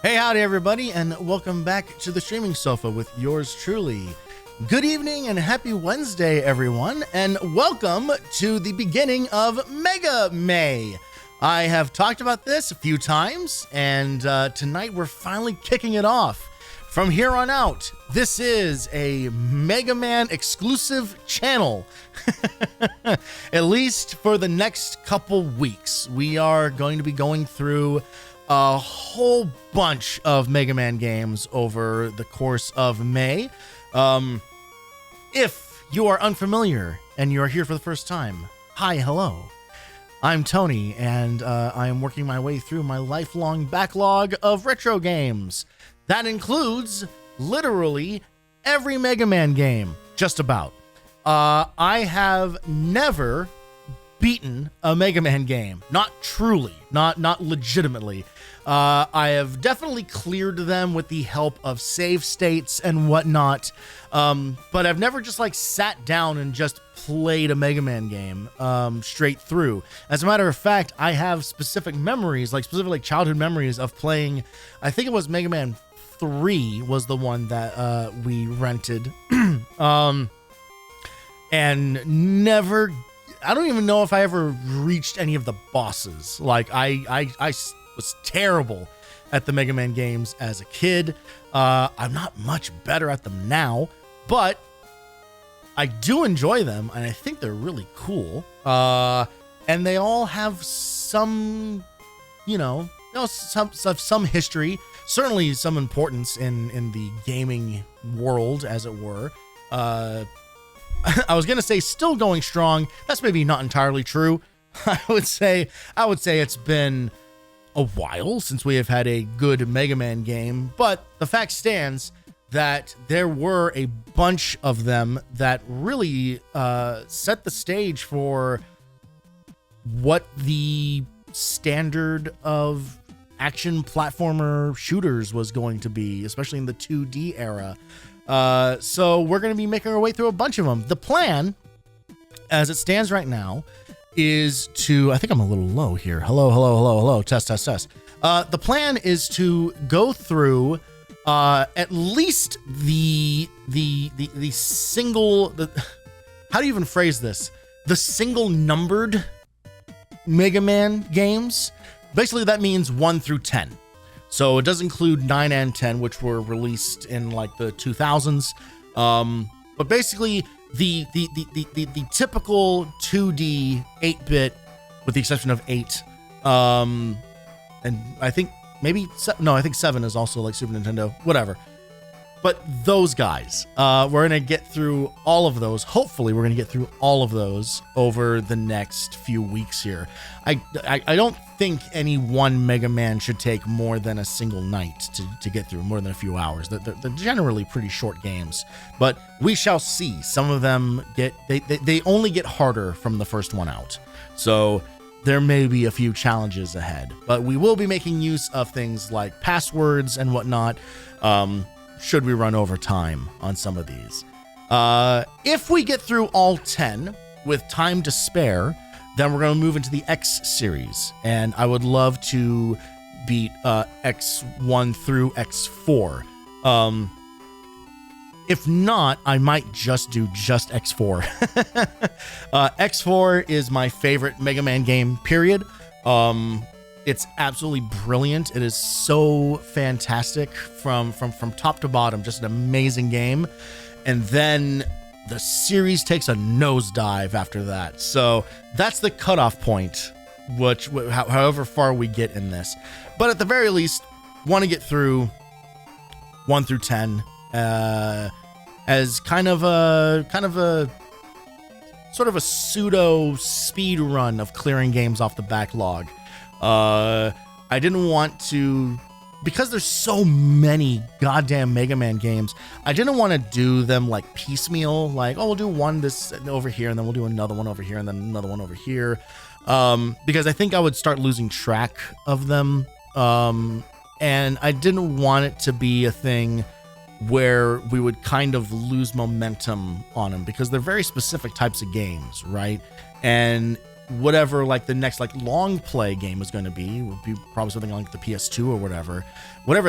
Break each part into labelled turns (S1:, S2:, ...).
S1: Hey, howdy, everybody, and welcome back to the streaming sofa with yours truly. Good evening and happy Wednesday, everyone, and welcome to the beginning of Mega May. I have talked about this a few times, and tonight we're finally kicking it off. From here on out, this is a Mega Man exclusive channel, at least for the next couple weeks. We are going to be going through a whole bunch of Mega Man games over the course of May. If you are unfamiliar and you're here for the first time, hi, hello. I'm Tony, and I am working my way through my lifelong backlog of retro games. That includes literally every Mega Man game, just about. I have never beaten a Mega Man game, not truly, not legitimately. I have definitely cleared them with the help of save states and whatnot, but I've never just like sat down and just played a Mega Man game straight through. As a matter of fact, I have specific memories, like specific childhood memories of playing, I think it was Mega Man 3 was the one that we rented, and never, I don't even know if I ever reached any of the bosses. Like I was terrible at the Mega Man games as a kid. I'm not much better at them now, but I do enjoy them, and I think they're really cool. And they all have some, some history, certainly some importance in the gaming world, as it were. I was gonna say still going strong. That's maybe not entirely true. I would say it's been a while since we have had a good Mega Man game, but the fact stands that there were a bunch of them that really set the stage for what the standard of action platformer shooters was going to be, especially in the 2D era. So we're going to be making our way through a bunch of them. The plan, as it stands right now, is to, I think I'm a little low here. Hello. Test. The plan is to go through at least the single, how do you even phrase this? The single numbered Mega Man games. Basically, that means 1 through 10. So it does include 9 and 10, which were released in like the 2000s. But basically, the typical 2D 8-bit, with the exception of 8, and I think I think 7 is also like Super Nintendo, whatever. But those guys, we're gonna get through all of those. Hopefully, we're gonna get through all of those over the next few weeks here. I don't think any one Mega Man should take more than a single night to get through, more than a few hours. They're generally pretty short games, but we shall see. Some of them they only get harder from the first one out. So there may be a few challenges ahead, but we will be making use of things like passwords and whatnot, should we run over time on some of these. If we get through all 10 with time to spare, then we're going to move into the X series, and I would love to beat X1 through X4. If not, I might just do X4. X4 is my favorite Mega Man game, period. It's absolutely brilliant. It is so fantastic from top to bottom, just an amazing game. And then the series takes a nosedive after that. So that's the cutoff point, however far we get in this. But at the very least, want to get through 1 through 10 as kind of a sort of a pseudo speed run of clearing games off the backlog. I didn't want to, because there's so many goddamn Mega Man games, I didn't want to do them like piecemeal, like, oh, we'll do one this over here, and then we'll do another one over here, and then another one over here, because I think I would start losing track of them, and I didn't want it to be a thing where we would kind of lose momentum on them, because they're very specific types of games, right? And whatever like the next like long play game was going to be. It would be probably something like the PS2 or whatever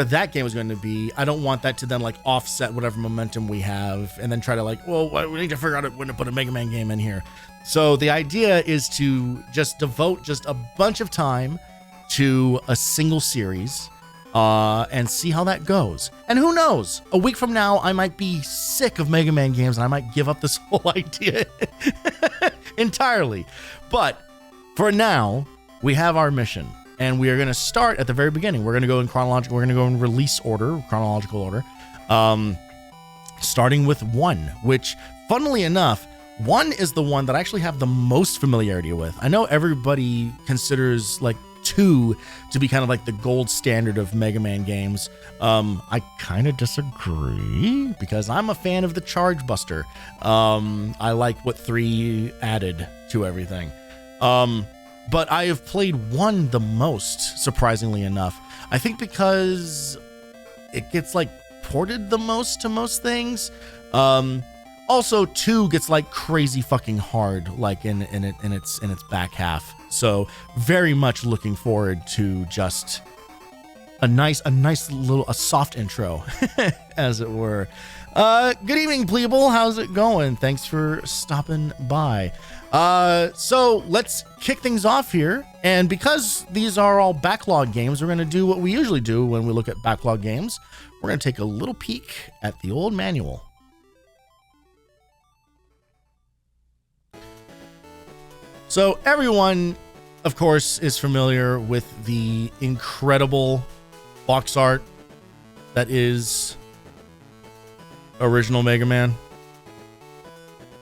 S1: that game was going to be. I don't want that to then like offset whatever momentum we have and then try to like, well, we need to figure out when to put a Mega Man game in here. So the idea is to just devote just a bunch of time to a single series and see how that goes. And who knows, a week from now, I might be sick of Mega Man games and I might give up this whole idea entirely. But for now, we have our mission and we are going to start at the very beginning. We're going to go in chronological, we're going to go in release order, chronological order, starting with 1, which funnily enough, 1 is the one that I actually have the most familiarity with. I know everybody considers like 2 to be kind of like the gold standard of Mega Man games. I kind of disagree because I'm a fan of the Charge Buster. I like what 3 added to everything. But I have played 1 the most, surprisingly enough. I think because it gets like ported the most to most things. Also 2 gets like crazy fucking hard, like in its back half. So very much looking forward to just a nice little soft intro, as it were. Good evening, Pleeble. How's it going? Thanks for stopping by. So let's kick things off here. And because these are all backlog games, we're going to do what we usually do when we look at backlog games. We're going to take a little peek at the old manual. So everyone, of course, is familiar with the incredible box art that is original Mega Man.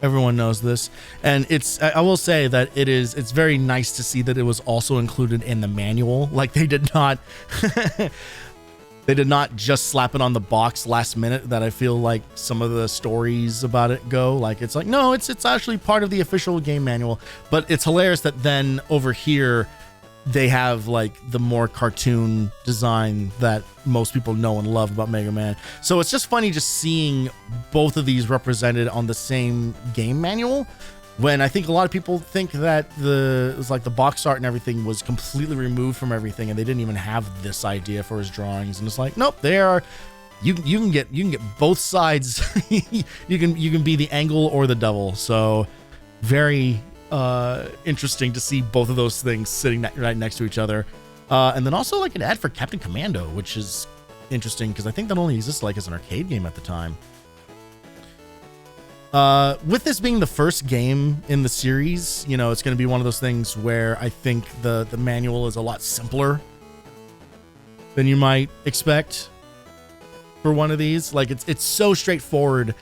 S1: Everyone knows this. And I will say that it's very nice to see that it was also included in the manual. Like they did not they did not just slap it on the box last minute that I feel like some of the stories about it go. Like it's like, no, it's actually part of the official game manual. But it's hilarious that then over here they have like the more cartoon design that most people know and love about Mega Man. So it's just funny just seeing both of these represented on the same game manual, when I think a lot of people think that it was like the box art and everything was completely removed from everything and they didn't even have this idea for his drawings. And it's like, nope, they are. You can get both sides. you can be the angle or the devil. So very interesting to see both of those things sitting right next to each other. And then also like an ad for Captain Commando, which is interesting because I think that only existed like as an arcade game at the time. With this being the first game in the series, you know, it's going to be one of those things where I think the manual is a lot simpler than you might expect for one of these. Like it's so straightforward.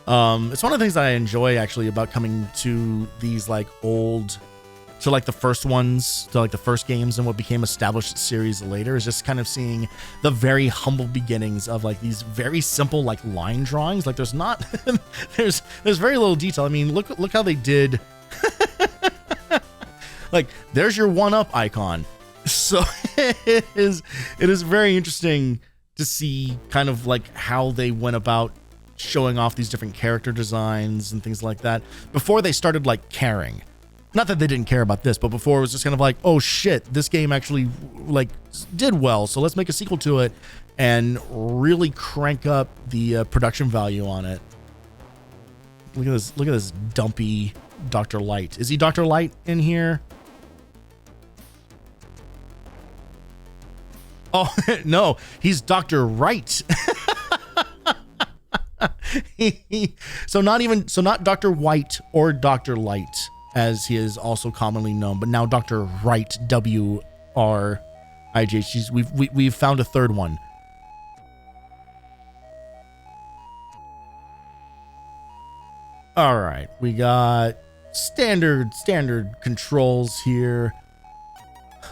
S1: It's one of the things that I enjoy actually about coming to these like to like the first ones, to like the first games and what became established series later, is just kind of seeing the very humble beginnings of like these very simple like line drawings. Like there's not there's very little detail. I mean, look how they did like there's your 1-up icon. So it is very interesting to see kind of like how they went about showing off these different character designs and things like that before they started like caring. Not that they didn't care about this, but before it was just kind of like, oh shit, this game actually like did well, so let's make a sequel to it and really crank up the production value on it. Look at this dumpy Dr. Light. Is he Dr. Light in here? Oh no, he's Dr. Wright. So not Dr. White or Dr. Light, as he is also commonly known, but now Dr. Wright, W-R-I-G-H. We've found a third one. All right, we got standard controls here.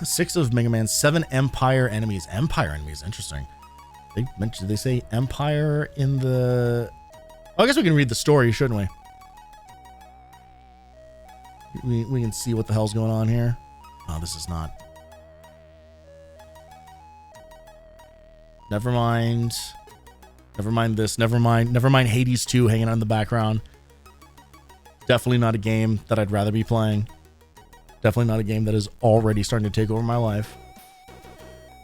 S1: 6 of Mega Man, 7 Empire enemies. Empire enemies, interesting. They say Empire in the... Oh, I guess we can read the story, shouldn't we? We can see what the hell's going on here. Oh, this is not. Never mind. Never mind this. Never mind Hades 2 hanging out in the background. Definitely not a game that I'd rather be playing. Definitely not a game that is already starting to take over my life.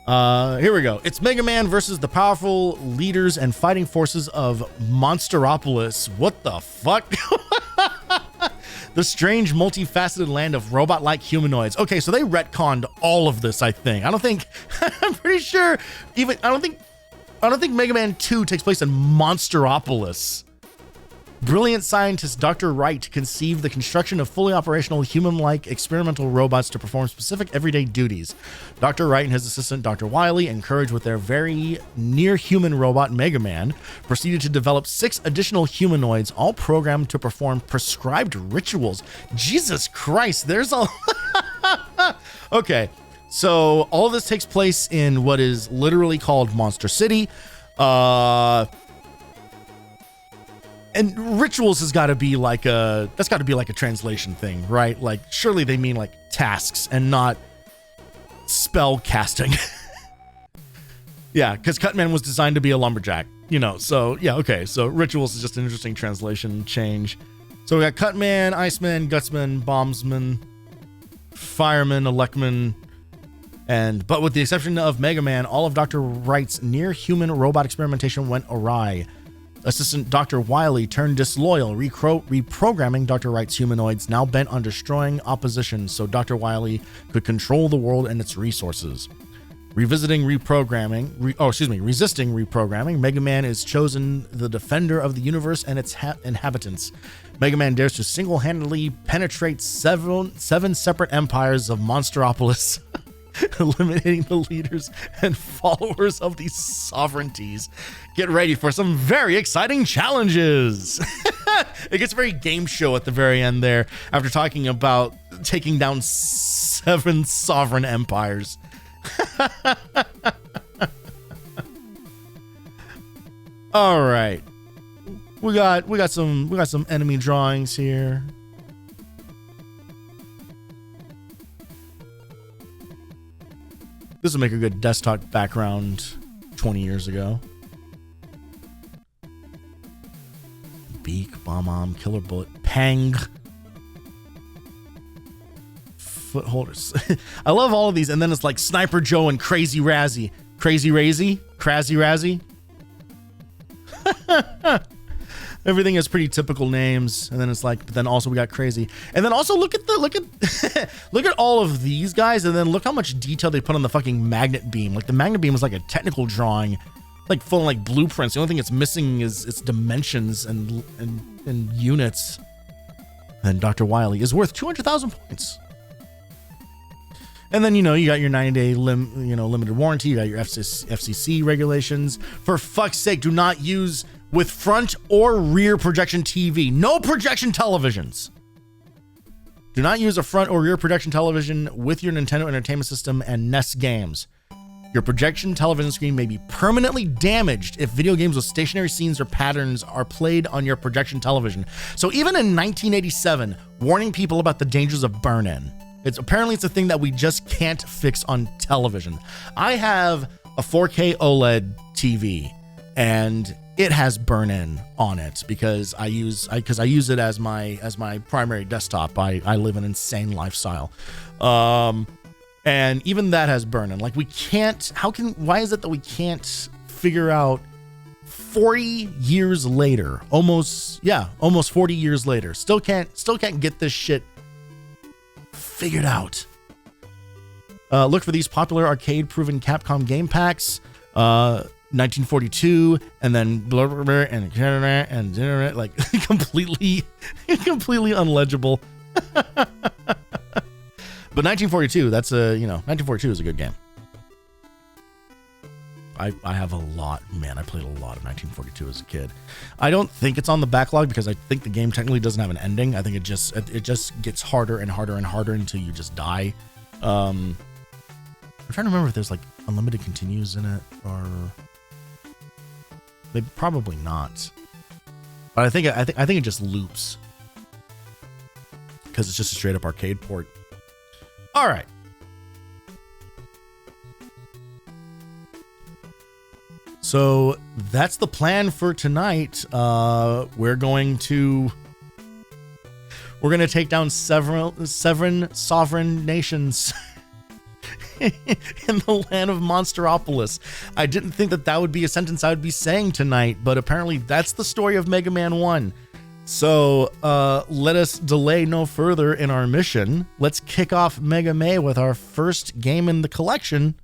S1: Here we go. It's Mega Man versus the powerful leaders and fighting forces of Monsteropolis. What the fuck? The strange, multifaceted land of robot-like humanoids. Okay, so they retconned all of this, I think. I'm pretty sure even, I don't think Mega Man 2 takes place in Monsteropolis. Brilliant scientist Dr. Wright conceived the construction of fully operational human-like experimental robots to perform specific everyday duties. Dr. Wright and his assistant Dr. Wily, encouraged with their very near-human robot Mega Man, proceeded to develop 6 additional humanoids, all programmed to perform prescribed rituals. Jesus Christ, there's a... Okay, so all of this takes place in what is literally called Monster City. And rituals has got to be like a translation thing, right? Like, surely they mean like tasks and not spell casting. Yeah, because Cutman was designed to be a lumberjack, you know, so yeah, okay. So rituals is just an interesting translation change. So we got Cutman, Iceman, Gutsman, Bombsman, Fireman, Electman, but with the exception of Mega Man, all of Dr. Wright's near-human robot experimentation went awry. Assistant Dr. Wily turned disloyal, reprogramming Dr. Wright's humanoids, now bent on destroying opposition so Dr. Wily could control the world and its resources. Resisting reprogramming, Mega Man is chosen the defender of the universe and its inhabitants. Mega Man dares to single-handedly penetrate seven separate empires of Monsteropolis, eliminating the leaders and followers of these sovereignties. Get ready for some very exciting challenges. It gets very game show at the very end there after talking about taking down 7 sovereign empires. All right. We got some enemy drawings here. This will make a good desktop background 20 years ago. Beak, Bomb, Killer Bullet, Pang. Footholders. I love all of these, and then it's like Sniper Joe and Crazy Razzie. Crazy Razzie? Crazy Razzie? Everything has pretty typical names, and then it's like, but then also we got Crazy. And then also look at look at all of these guys, and then look how much detail they put on the fucking magnet beam. Like the magnet beam is like a technical drawing, like full of like blueprints. The only thing it's missing is its dimensions and units. And Dr. Wily is worth 200,000 points. And then, you know, you got your 90-day limited warranty. You got your FCC regulations. For fuck's sake, do not use with front or rear projection TV. No projection televisions. Do not use a front or rear projection television with your Nintendo Entertainment System and NES games. Your projection television screen may be permanently damaged if video games with stationary scenes or patterns are played on your projection television. So even in 1987, warning people about the dangers of burn-in. It's a thing that we just can't fix on television. I have a 4K OLED TV, and it has burn-in on it because I use it as my primary desktop. I live an insane lifestyle, and even that has burn-in. Like why is it that we can't figure out 40 years later, almost 40 years later, still can't get this shit figured out. Look for these popular arcade-proven Capcom game packs. 1942, and then blah, blah, blah, and like completely unlegible. But 1942, 1942 is a good game. I have a lot, man. I played a lot of 1942 as a kid. I don't think it's on the backlog because I think the game technically doesn't have an ending. I think it just gets harder and harder and harder until you just die. I'm trying to remember if there's like unlimited continues in it, or maybe probably not. But I think it just loops because it's just a straight up arcade port. All right. So that's the plan for tonight. We're going to We're going to take down seven sovereign nations in the land of Monsteropolis. I didn't think that would be a sentence I would be saying tonight, but apparently that's the story of Mega Man 1. So let us delay no further in our mission. Let's kick off Mega May with our first game in the collection.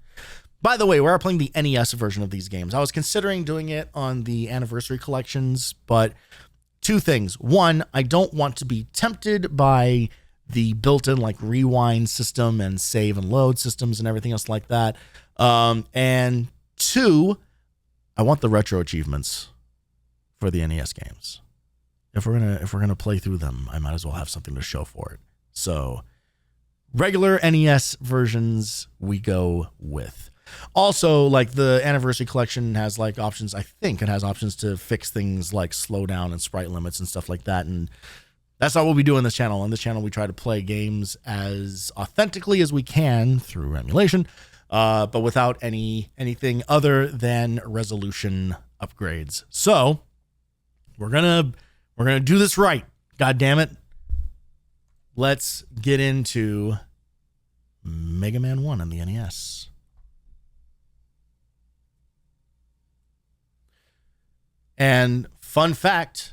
S1: By the way, we are playing the NES version of these games. I was considering doing it on the anniversary collections, but two things. One, I don't want to be tempted by the built-in like rewind system and save and load systems and everything else like that. And two, I want the retro achievements for the NES games. If we're gonna play through them, I might as well have something to show for it. So regular NES versions we go with. Also, like the anniversary collection has like options. I think it has options to fix things like slowdown and sprite limits and stuff like that. And that's not what we do on this channel. On this channel, we try to play games as authentically as we can through emulation, but without anything other than resolution upgrades. So we're gonna do this right. God damn it. Let's get into Mega Man 1 on the NES. And fun fact,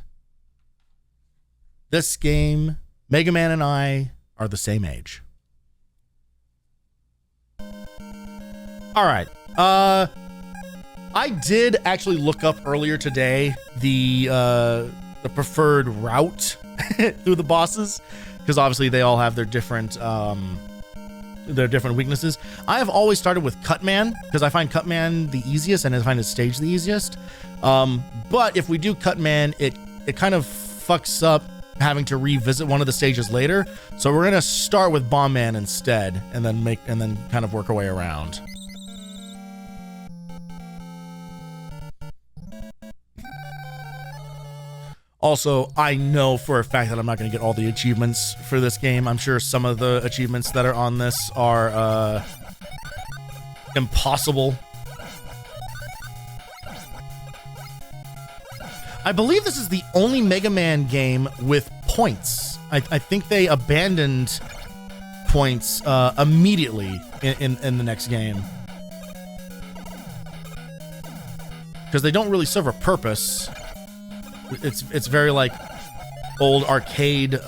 S1: this game, Mega Man and I are the same age. All right. I did actually look up earlier today the preferred route through the bosses, because obviously they all have their different weaknesses. I have always started with Cutman because I find Cutman the easiest and I find his stage the easiest. But if we do Cutman, it kind of fucks up having to revisit one of the stages later. So we're gonna start with Bomb Man instead, and then kind of work our way around. Also, I know for a fact that I'm not going to get all the achievements for this game. I'm sure some of the achievements that are on this are impossible. I believe this is the only Mega Man game with points. I think they abandoned points immediately in the next game, because they don't really serve a purpose. It's very like old arcade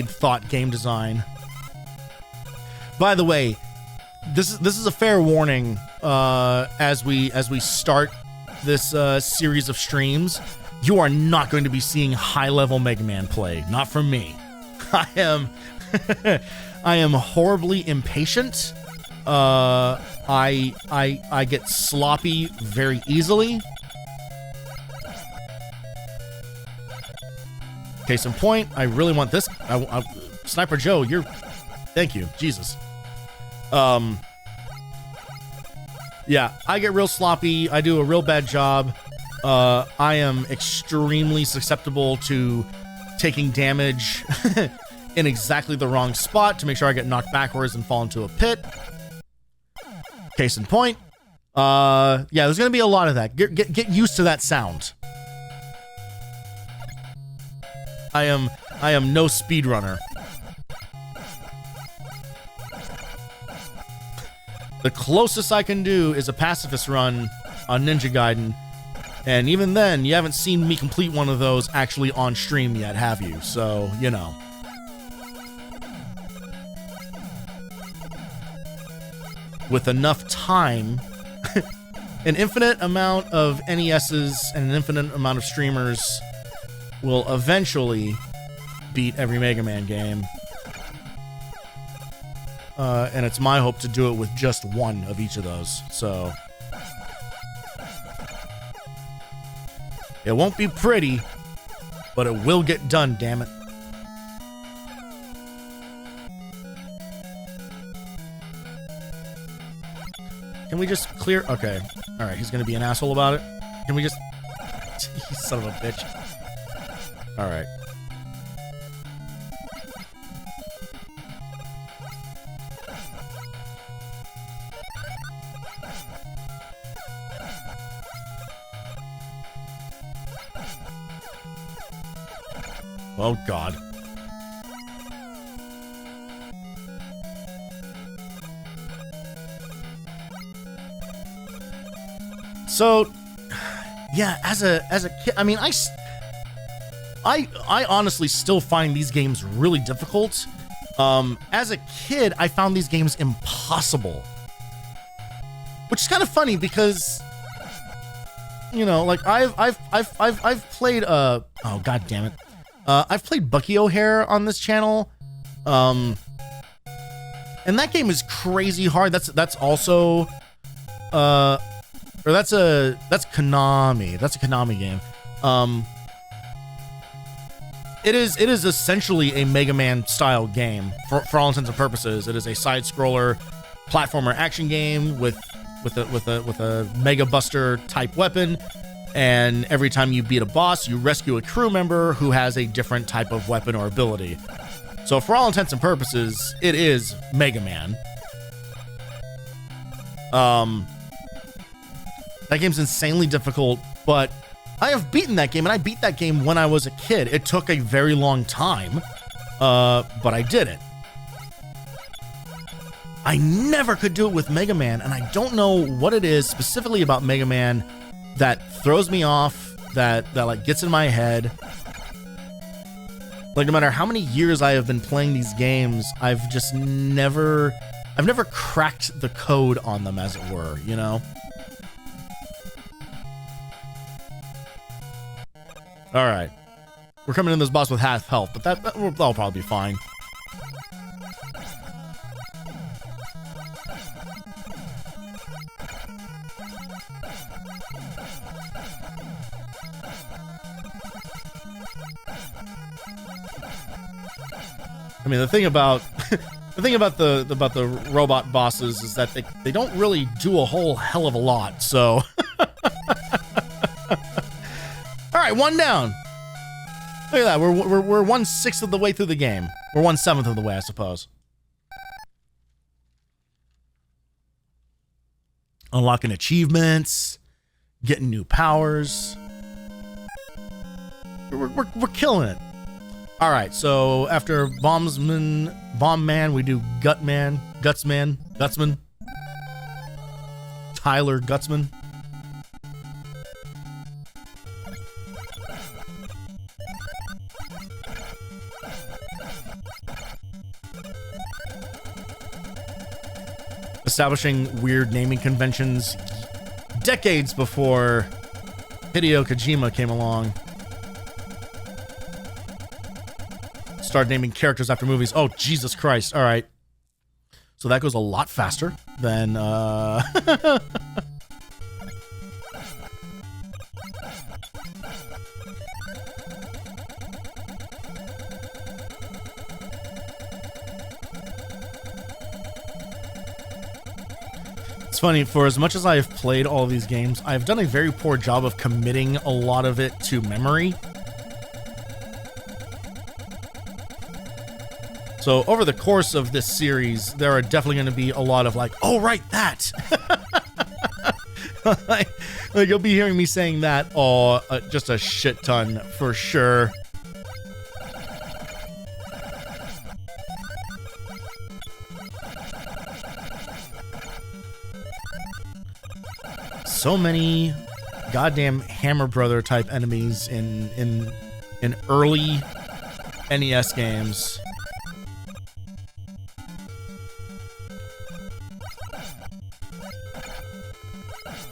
S1: thought game design. By the way, this is a fair warning as we start this series of streams. You are not going to be seeing high level Mega Man play, not from me. I am horribly impatient. I get sloppy very easily. Case in point, I really want this. Sniper Joe, thank you, Jesus. Yeah, I get real sloppy. I do a real bad job. I am extremely susceptible to taking damage in exactly the wrong spot to make sure I get knocked backwards and fall into a pit. Case in point. Yeah, there's gonna be a lot of that. Get used to that sound. I am no speedrunner. The closest I can do is a pacifist run on Ninja Gaiden, and even then, you haven't seen me complete one of those actually on stream yet, have you? So, you know. With enough time, an infinite amount of NESs and an infinite amount of streamers will eventually beat every Mega Man game. And it's my hope to do it with just one of each of those. So it won't be pretty, but it will get done, damn it. Can we just clear? Okay. All right, he's going to be an asshole about it. Can we just... You son of a bitch. All right. Oh, God. So, yeah, as a kid, I mean, I honestly still find these games really difficult. As a kid, I found these games impossible, which is kind of funny because, you know, like I've played oh, God damn it, I've played Bucky O'Hare on this channel, and that game is crazy hard. That's also or that's Konami. That's a Konami game. It is essentially a Mega Man style game for all intents and purposes. It is a side scroller platformer action game with a Mega Buster type weapon, and every time you beat a boss, you rescue a crew member who has a different type of weapon or ability. So for all intents and purposes, it is Mega Man. That game's insanely difficult, but I have beaten that game, and I beat that game when I was a kid. It took a very long time, but I did it. I never could do it with Mega Man, and I don't know what it is specifically about Mega Man that throws me off, that like gets in my head. Like, no matter how many years I have been playing these games, I've never cracked the code on them, as it were, you know? All right, we're coming in this boss with half health, but that'll probably be fine. I mean, the thing about the robot bosses is that they don't really do a whole hell of a lot. So, all right, one down. Look at that. We're 1/6 of the way through the game. We're 1/7 of the way, I suppose. Unlocking achievements, getting new powers. We're killing it. All right, so after Bomb Man, we do Gutsman, Tyler Gutsman. Establishing weird naming conventions decades before Hideo Kojima came along. Start naming characters after movies. Oh, Jesus Christ. All right. So that goes a lot faster than... It's funny, for as much as I have played all of these games, I've done a very poor job of committing a lot of it to memory. So over the course of this series, there are definitely going to be a lot of like, oh, right, that. like you'll be hearing me saying that, just a shit ton for sure. So many goddamn Hammer Brother type enemies in early NES games.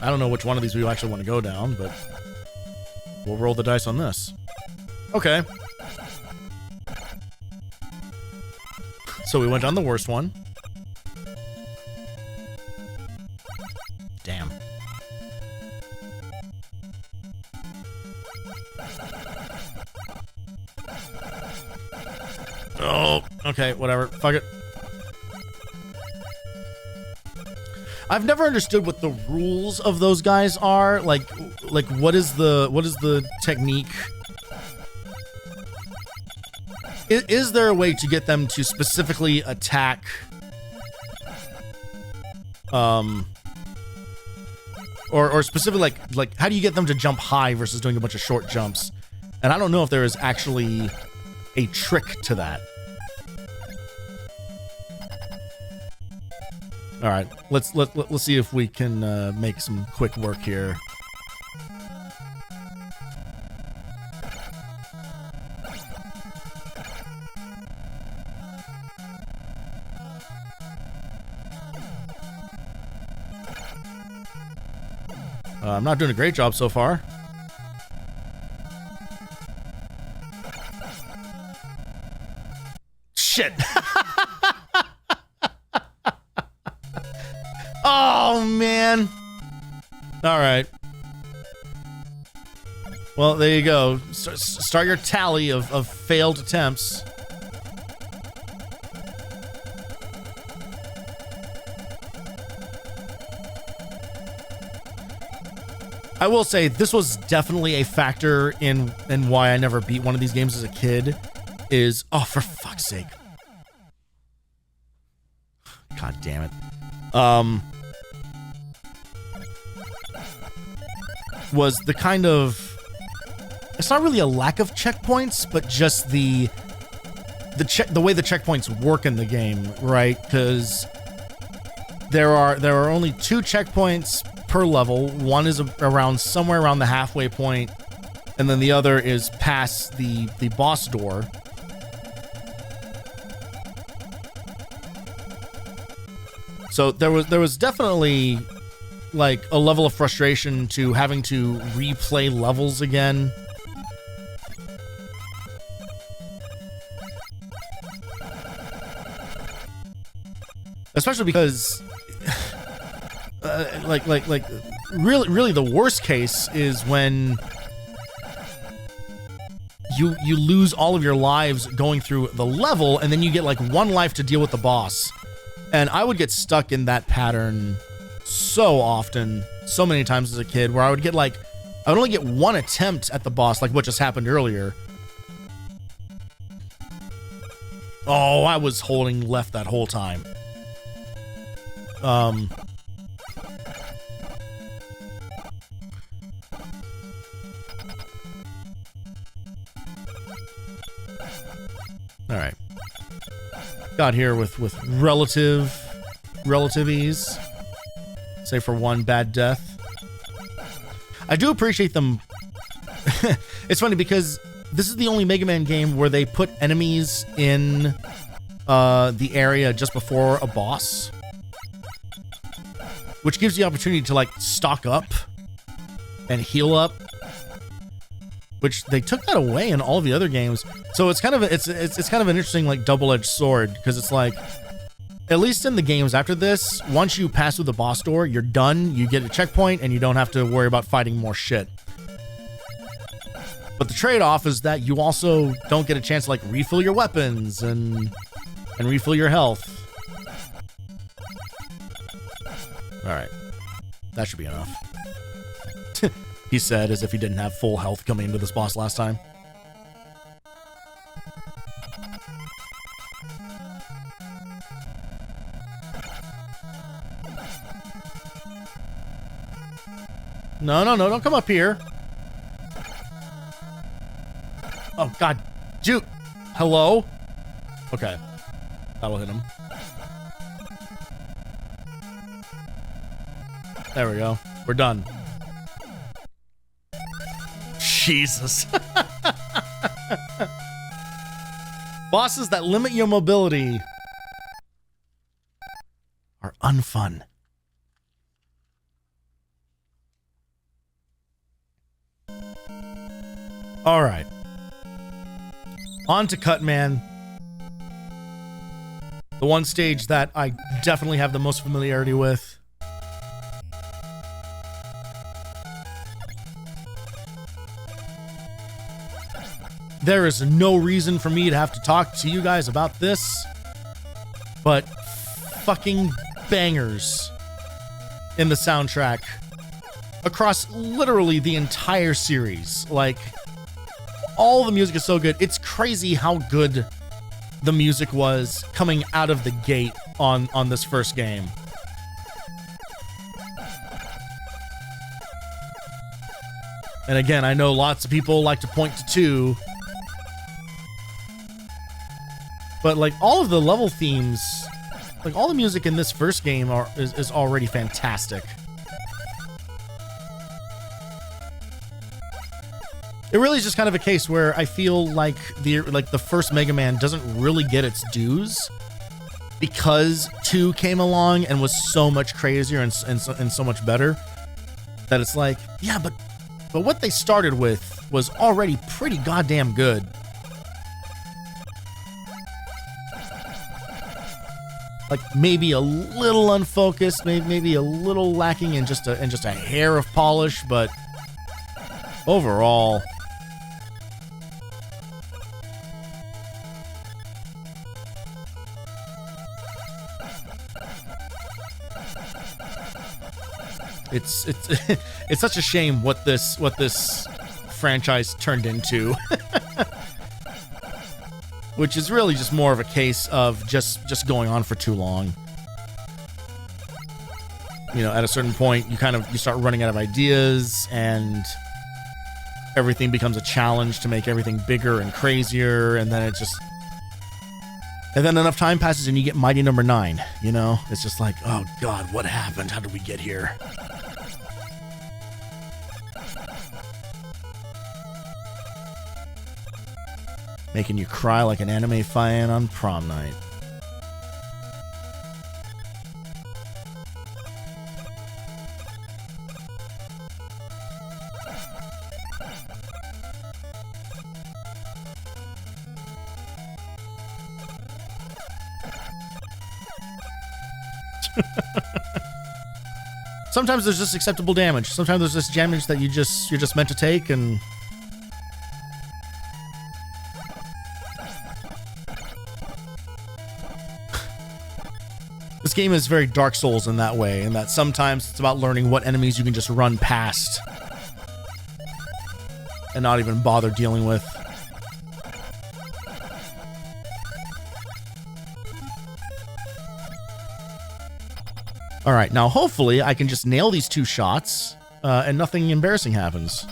S1: I don't know which one of these we actually want to go down, but we'll roll the dice on this. Okay. So we went down the worst one. Damn. Oh, okay, whatever. Fuck it. I've never understood what the rules of those guys are. Like what is the technique? Is there a way to get them to specifically attack or specifically like how do you get them to jump high versus doing a bunch of short jumps? And I don't know if there is actually a trick to that. All right, let's see if we can make some quick work here. I'm not doing a great job so far. Shit. Oh, man. All right. Well, there you go. Start your tally of failed attempts. I will say this was definitely a factor in why I never beat one of these games as a kid. Is, oh, for fuck's sake. God damn it. Was the kind of, it's not really a lack of checkpoints, but just the way the checkpoints work in the game, right? Because there are only 2 checkpoints per level. One is somewhere around the halfway point, and then the other is past the boss door. So there was definitely like a level of frustration to having to replay levels again. Especially because really the worst case is when you lose all of your lives going through the level, and then you get like 1 life to deal with the boss. And I would get stuck in that pattern so often, so many times as a kid, where I would only get 1 attempt at the boss, like what just happened earlier. Oh, I was holding left that whole time. All right. Got here with relative ease, save for 1 bad death. I do appreciate them. It's funny because this is the only Mega Man game where they put enemies in the area just before a boss, which gives you the opportunity to like stock up and heal up, which they took that away in all of the other games. So it's kind of it's kind of an interesting like double-edged sword, because it's like, at least in the games after this, once you pass through the boss door, you're done. You get a checkpoint and you don't have to worry about fighting more shit. But the trade-off is that you also don't get a chance to like refill your weapons and refill your health. All right, that should be enough. He said, as if he didn't have full health coming into this boss last time. No, don't come up here. Oh, God. Juke. Hello? Okay. That'll hit him. There we go. We're done. Jesus. Bosses that limit your mobility are unfun. All right. On to Cutman. The one stage that I definitely have the most familiarity with. There is no reason for me to have to talk to you guys about this, but fucking bangers in the soundtrack across literally the entire series. Like, all the music is so good. It's crazy how good the music was coming out of the gate on this first game. And again, I know lots of people like to point to 2. But like all of the level themes, like all the music in this first game is already fantastic. It really is just kind of a case where I feel like the first Mega Man doesn't really get its dues because 2 came along and was so much crazier and so much better that it's like, yeah, but what they started with was already pretty goddamn good. Like maybe a little unfocused, maybe a little lacking in just a hair of polish, but overall, it's it's such a shame what this franchise turned into. Which is really just more of a case of just going on for too long. You know, at a certain point, you start running out of ideas, and everything becomes a challenge to make everything bigger and crazier, and then enough time passes and you get Mighty Number 9, you know? It's just like, oh god, what happened? How did we get here? Making you cry like an anime fan on prom night. Sometimes there's just acceptable damage. Sometimes there's just damage that you're just meant to take, and this game is very Dark Souls in that way, in that sometimes it's about learning what enemies you can just run past and not even bother dealing with. Alright, now hopefully I can just nail these 2 shots and nothing embarrassing happens.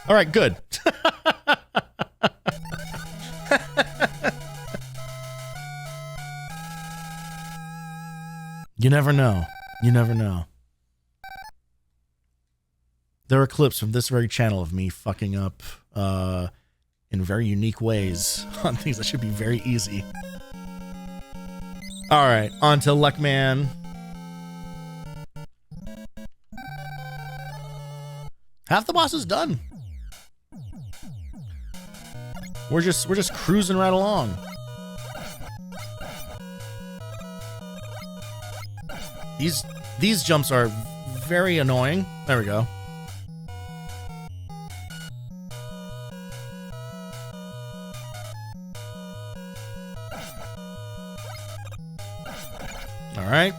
S1: All right, good. You never know. You never know. There are clips from this very channel of me fucking up in very unique ways on things that should be very easy. All right, on to Luckman. Half the boss is done. We're just cruising right along. These jumps are very annoying. There we go. All right.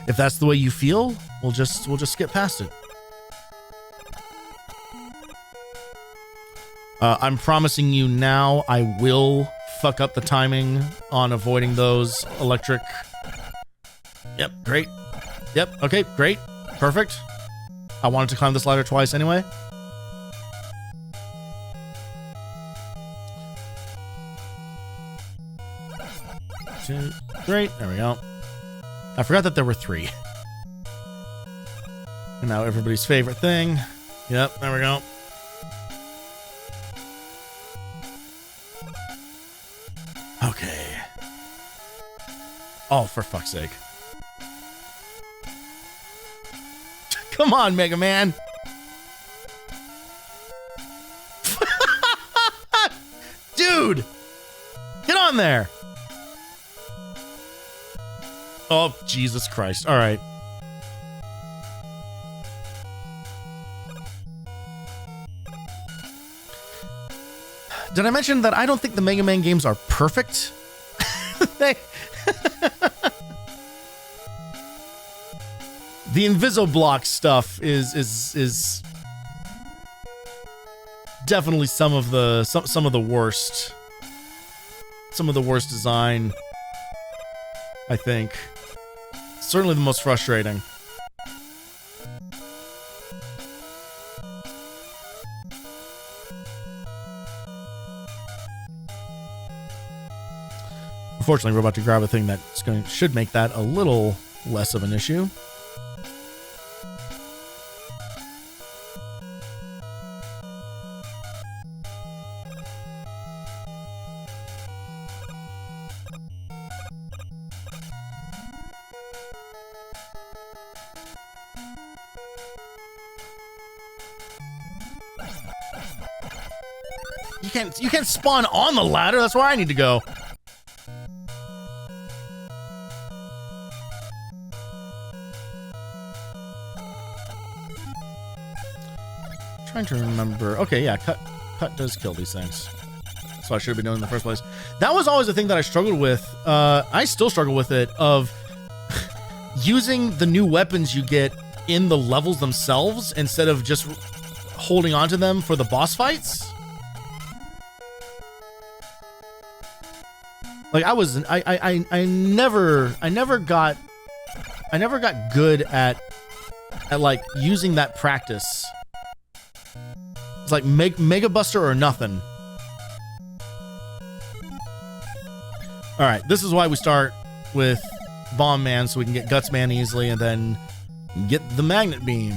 S1: If that's the way you feel, we'll just skip past it. I'm promising you now, I will fuck up the timing on avoiding those electric. Yep, great. Yep, okay, great. Perfect. I wanted to climb this ladder twice anyway. Two, great, there we go. I forgot that there were 3. And now everybody's favorite thing. Yep, there we go. Okay. Oh, for fuck's sake. Come on, Mega Man. Dude! Get on there! Oh, Jesus Christ. All right. Did I mention that I don't think the Mega Man games are perfect? The Invisoblock stuff is definitely some of the worst. Some of the worst design, I think. certainly the most frustrating. Unfortunately, we're about to grab a thing that should make that a little less of an issue. You can't spawn on the ladder. That's where I need to go. Trying to remember. Okay, yeah, cut does kill these things. So I should have been doing in the first place. That was always the thing that I struggled with. I still struggle with it, of using the new weapons you get in the levels themselves instead of just holding on to them for the boss fights. Like I never got good at like using that practice. It's like Mega Buster or nothing. All right, this is why we start with Bomb Man, so we can get Guts Man easily and then get the Magnet Beam.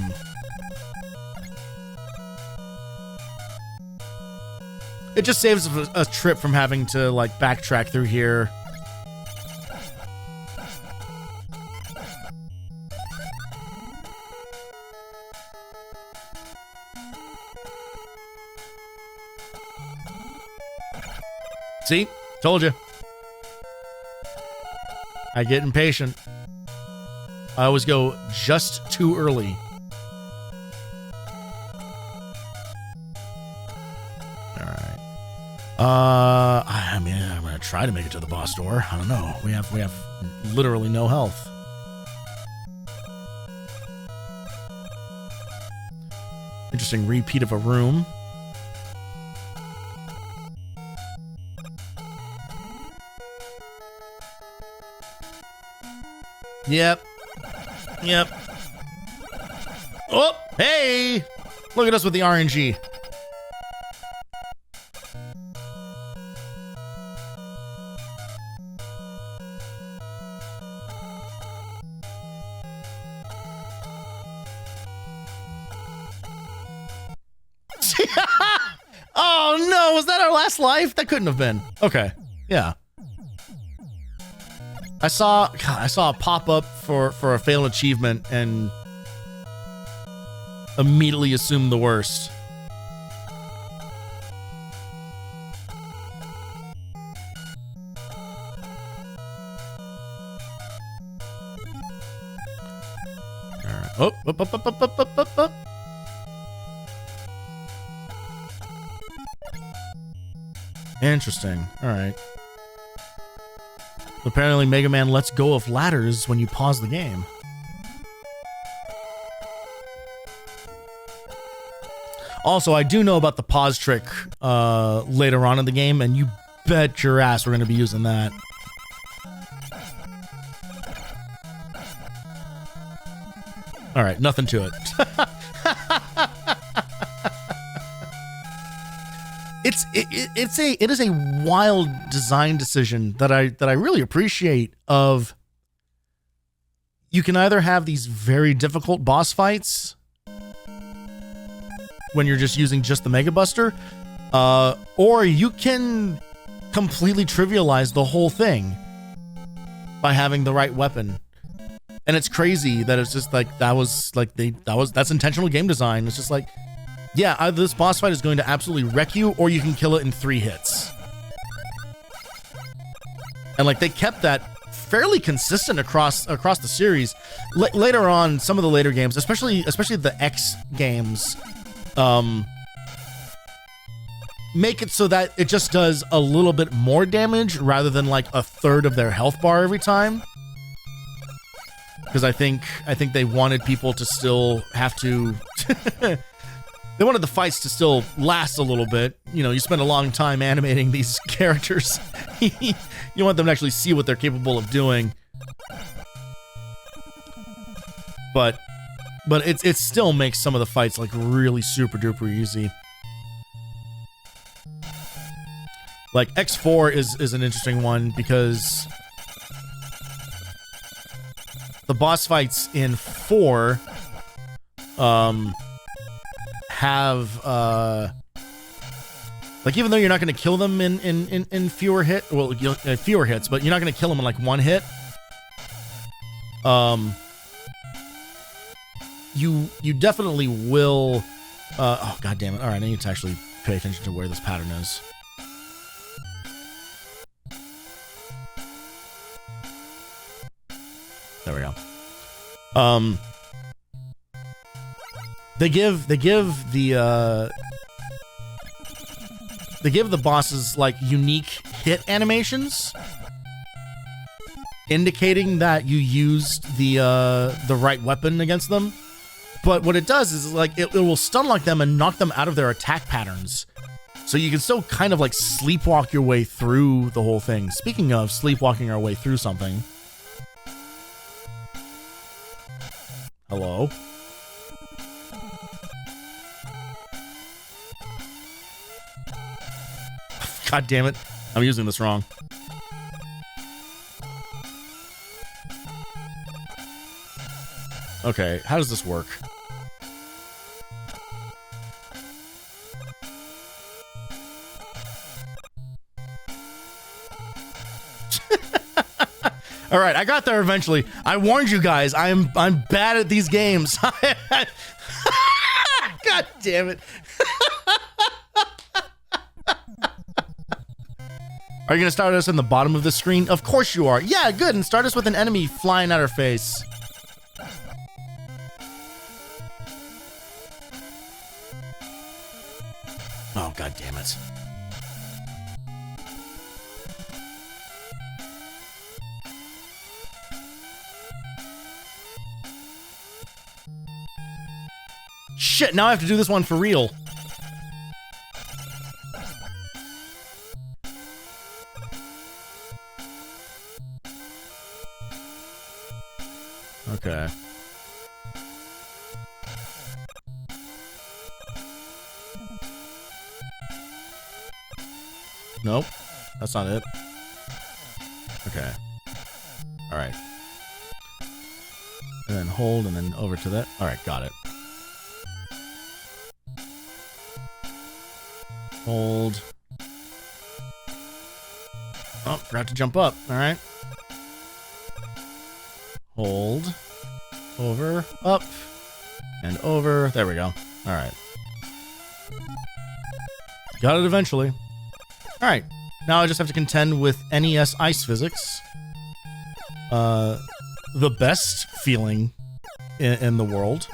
S1: It just saves a trip from having to like backtrack through here. See? Told you. I get impatient. I always go just too early. I mean, I'm gonna try to make it to the boss door. I don't know. We have literally no health. Interesting repeat of a room. Yep. Oh, hey! Look at us with the RNG. Oh no, was that our last life? That couldn't have been. Okay, yeah. I saw a pop-up for a failed achievement and immediately assumed the worst. All right. Up. Interesting. All right. Apparently, Mega Man lets go of ladders when you pause the game. Also, I do know about the pause trick later on in the game, and you bet your ass we're going to be using that. All right, nothing to it. It is a wild design decision that I really appreciate. Of you can either have these very difficult boss fights when you're just using just the Mega Buster, or you can completely trivialize the whole thing by having the right weapon. And it's crazy that it's just like that's intentional game design. It's just like, yeah, either this boss fight is going to absolutely wreck you, or you can kill it in 3 hits. And like they kept that fairly consistent across the series. Later on, some of the later games, especially the X games, make it so that it just does a little bit more damage rather than like a third of their health bar every time. Because I think they wanted people to still have to. They wanted the fights to still last a little bit. You know, you spend a long time animating these characters. You want them to actually see what they're capable of doing. but it still makes some of the fights like really super duper easy. Like X4 is an interesting one because the boss fights in 4 have like, even though you're not going to kill them in fewer hits, but you're not going to kill them in like one hit. You definitely will. Oh, god damn it! All right, I need to actually pay attention to where this pattern is. There we go. They give the bosses like unique hit animations, indicating that you used the right weapon against them. But what it does is like it will stun lock them and knock them out of their attack patterns. So you can still kind of like sleepwalk your way through the whole thing. Speaking of sleepwalking our way through something. Hello? God damn it. I'm using this wrong. Okay, how does this work? All right, I got there eventually. I warned you guys. I'm bad at these games. God damn it. Are you going to start us in the bottom of the screen? Of course you are. Yeah, good. And start us with an enemy flying at our face. Oh, god damn it. Shit, now I have to do this one for real. Okay. Nope, that's not it. Okay. All right. And then hold, and then over to that. All right, got it. Hold. Oh, forgot to jump up. All right. Hold. Over, up, and over. There we go. All right. Got it eventually. All right. Now I just have to contend with NES ice physics. The best feeling in the world.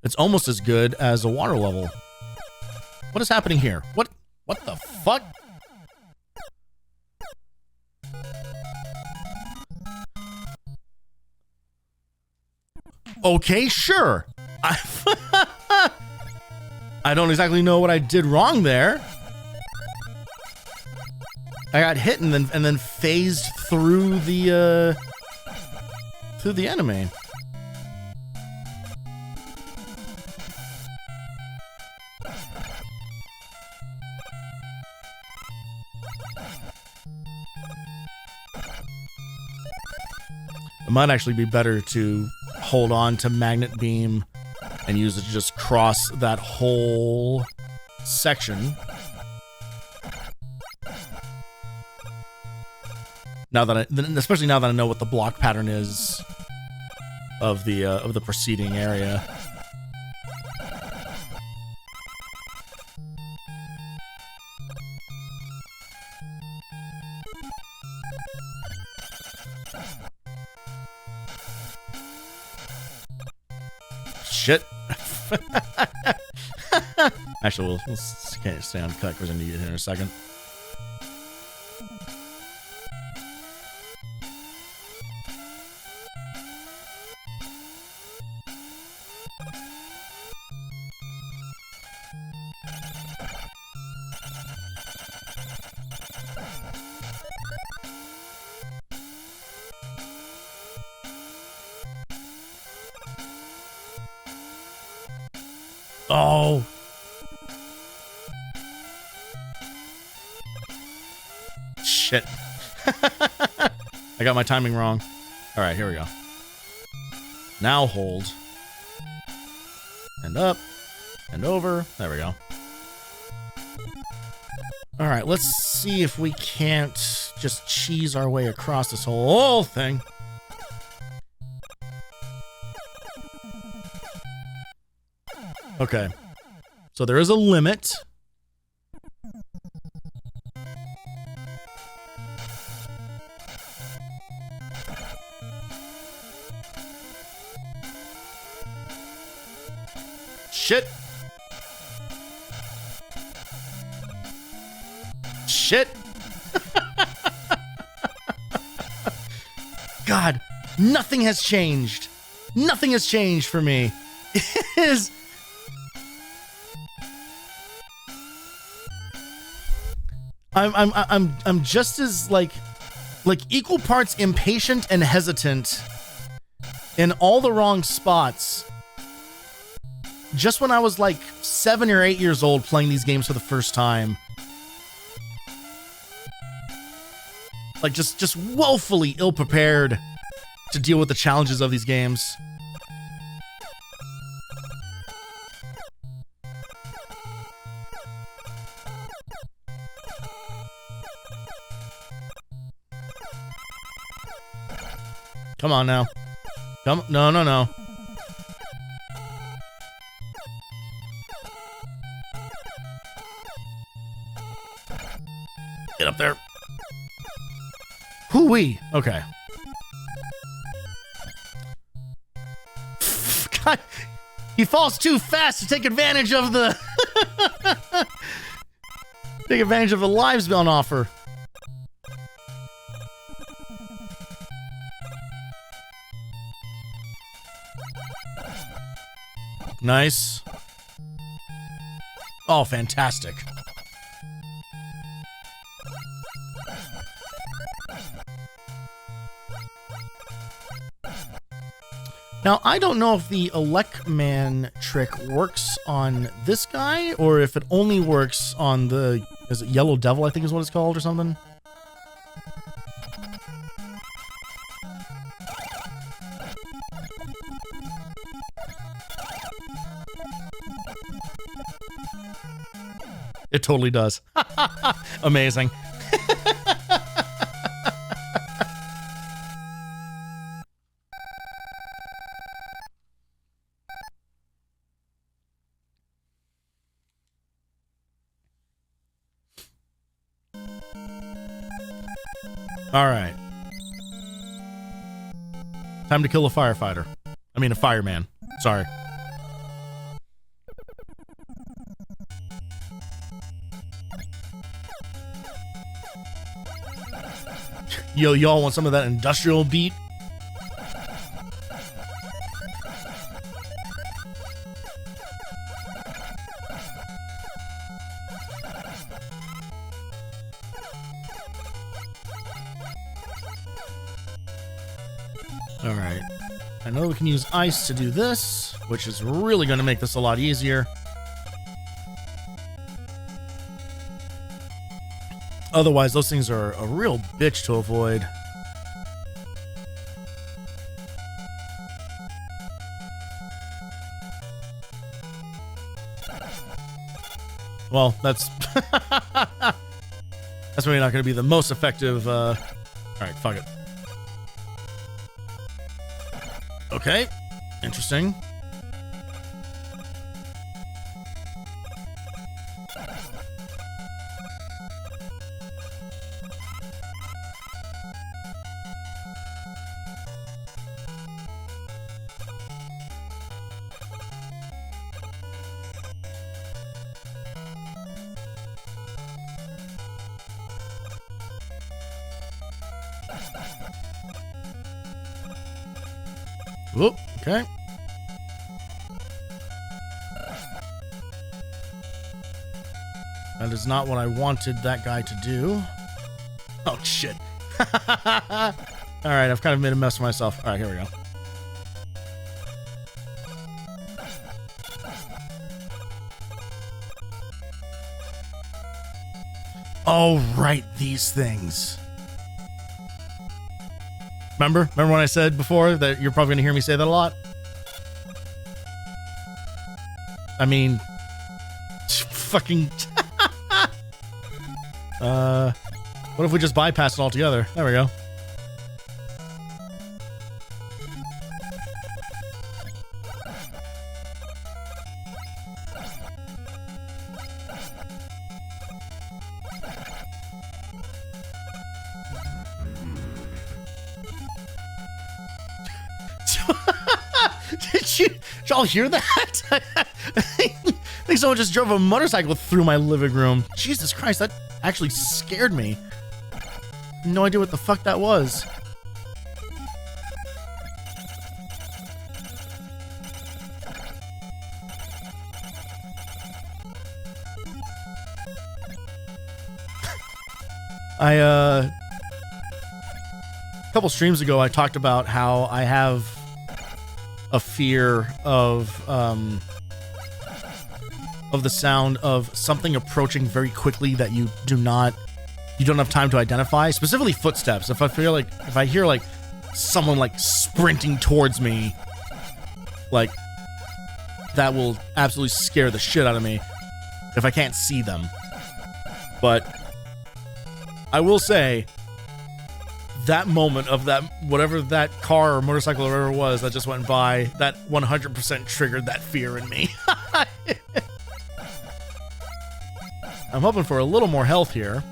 S1: It's almost as good as a water level. What is happening here? What the fuck? Okay, sure. I don't exactly know what I did wrong there. I got hit and then phased through the enemy. It might actually be better to hold on to Magnet Beam and use it to just cross that whole section. Now that especially now that I know what the block pattern is of the preceding area. Shit. Actually, we'll stay on cut because I need it here in a second. Oh. Shit. I got my timing wrong. All right, here we go. Now hold. And up. And over. There we go. All right, let's see if we can't just cheese our way across this whole thing. Okay. So there is a limit. Shit. Shit. God, nothing has changed. Nothing has changed for me. It is... I'm just as like equal parts impatient and hesitant in all the wrong spots. Just when I was like 7 or 8 years old playing these games for the first time. Like just woefully ill-prepared to deal with the challenges of these games. Come on now. Come, no. Get up there. Hoo-wee. Okay. God, he falls too fast to take advantage of the... take advantage of the lives on offer. Nice. Oh, fantastic. Now, I don't know if the Elec Man trick works on this guy, or if it only works on the... Is it Yellow Devil, I think is what it's called, or something? It totally does. Amazing. All right. Time to kill a firefighter. I mean, a fireman. Sorry. Yo, y'all want some of that industrial beat? All right. I know we can use ice to do this, which is really going to make this a lot easier. Otherwise, those things are a real bitch to avoid. Well, that's... that's really not going to be the most effective... All right, fuck it. Okay, interesting. Whoop, okay. That is not what I wanted that guy to do. Oh, shit. All right, I've kind of made a mess of myself. All right, here we go. Oh, right, these things. Remember when I said before that you're probably gonna hear me say that a lot? I mean, fucking. What if we just bypass it altogether? There we go. Did y'all hear that? I think someone just drove a motorcycle through my living room. Jesus Christ, that actually scared me. No idea what the fuck that was. A couple streams ago, I talked about how I have a fear of the sound of something approaching very quickly that you don't have time to identify, specifically footsteps. If I hear like someone like sprinting towards me, like that will absolutely scare the shit out of me if I can't see them. But I will say that moment of that, whatever that car or motorcycle or whatever it was that just went by, that 100% triggered that fear in me. I'm hoping for a little more health here.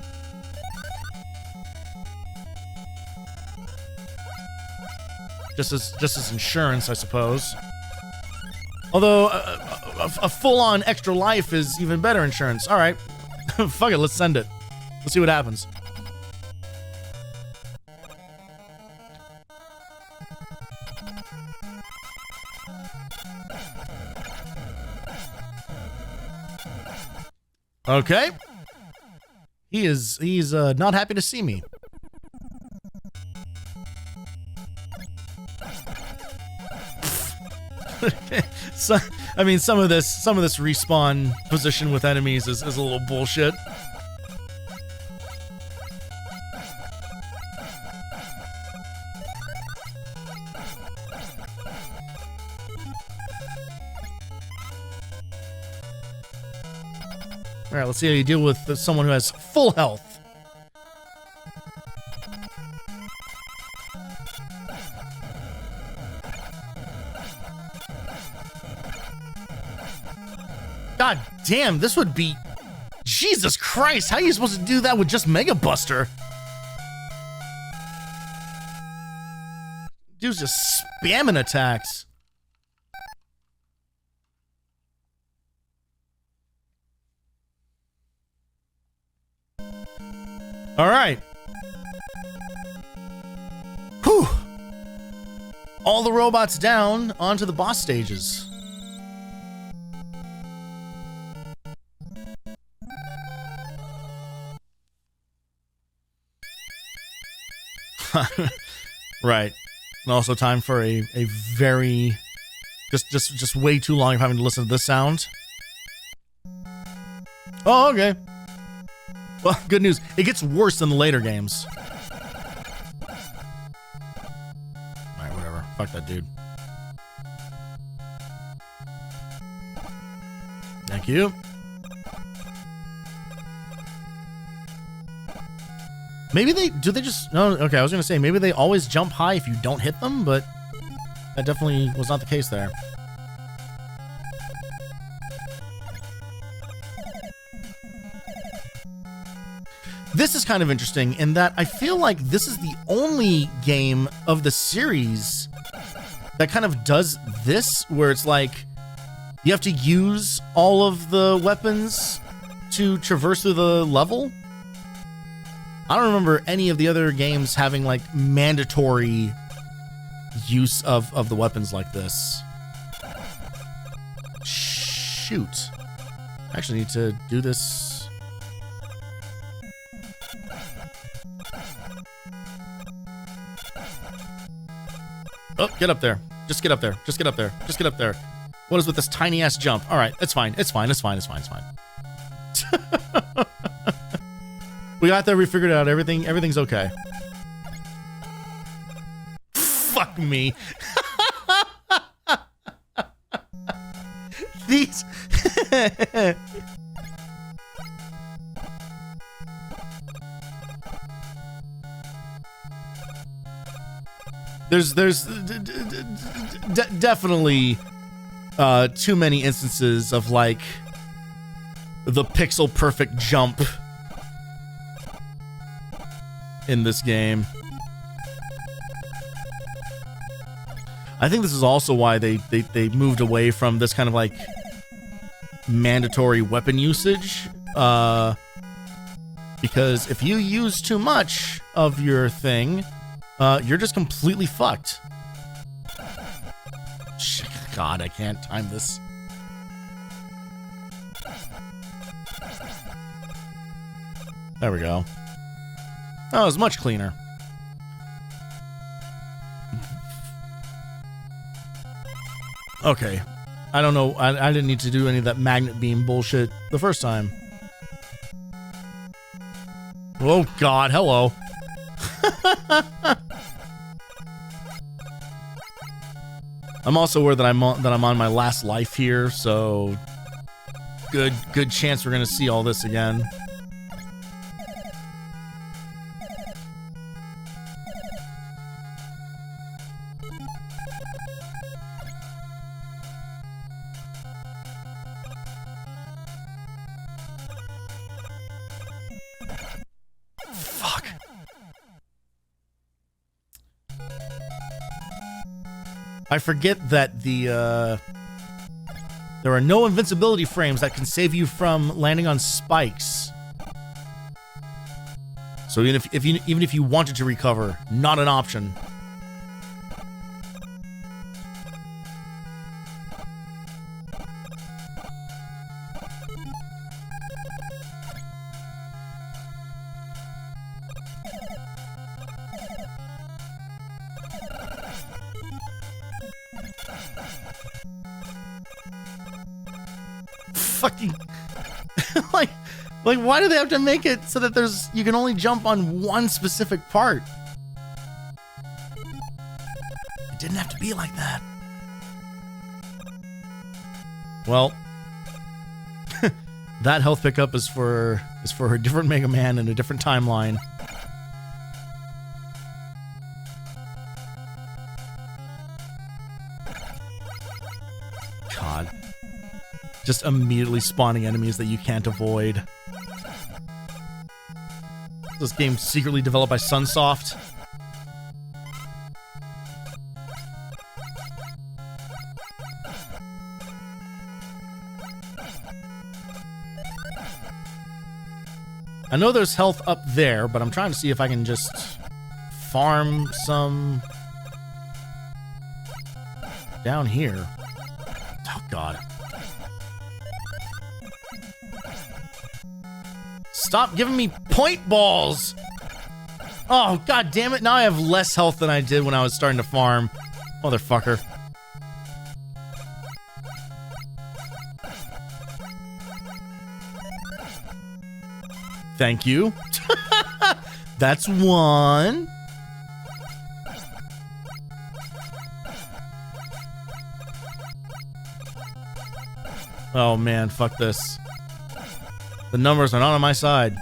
S1: Just as insurance, I suppose. Although a full-on extra life is even better insurance. All right, fuck it, let's send it. Let's see what happens. Okay. He's not happy to see me. So, I mean, some of this respawn position with enemies is a little bullshit. All right, let's see how you deal with someone who has full health. God damn, this would be... Jesus Christ, how are you supposed to do that with just Mega Buster? Dude's just spamming attacks. All right. Whew. All the robots down onto the boss stages. Right. And also time for a very just way too long of having to listen to this sound. Oh, okay. Well, good news. It gets worse in the later games. Alright, whatever. Fuck that dude. Thank you. Maybe they just no, okay, I was gonna say maybe they always jump high if you don't hit them, but that definitely was not the case there. This is kind of interesting in that I feel like this is the only game of the series that kind of does this, where it's like you have to use all of the weapons to traverse through the level. I don't remember any of the other games having like mandatory use of the weapons like this. Shoot. I actually need to do this. Oh, get up there. Just get up there. Just get up there. Just get up there. What is with this tiny ass jump? All right, it's fine. It's fine. It's fine. It's fine. It's fine. It's fine. We got there, we figured it out. Everything's okay. Fuck me. These there's definitely too many instances of like the pixel perfect jump in this game. I think this is also why they moved away from this kind of like mandatory weapon usage, because if you use too much of your thing, you're just completely fucked. God, I can't time this. There we go. Oh, it's much cleaner. Okay. I don't know. I didn't need to do any of that magnet beam bullshit the first time. Oh, God. Hello. I'm also aware that I'm on my last life here, so good chance we're gonna see all this again. I forget that there are no invincibility frames that can save you from landing on spikes. So even if you wanted to recover, not an option. Fucking like why do they have to make it so that you can only jump on one specific part? It didn't have to be like that. Well, that health pickup is for a different Mega Man in a different timeline. God. Just immediately spawning enemies that you can't avoid. This game secretly developed by Sunsoft. I know there's health up there, but I'm trying to see if I can just farm some down here. Oh, God. Stop giving me point balls! Oh, God damn it. Now I have less health than I did when I was starting to farm. Motherfucker. Thank you. That's one. Oh, man. Fuck this. The numbers are not on my side.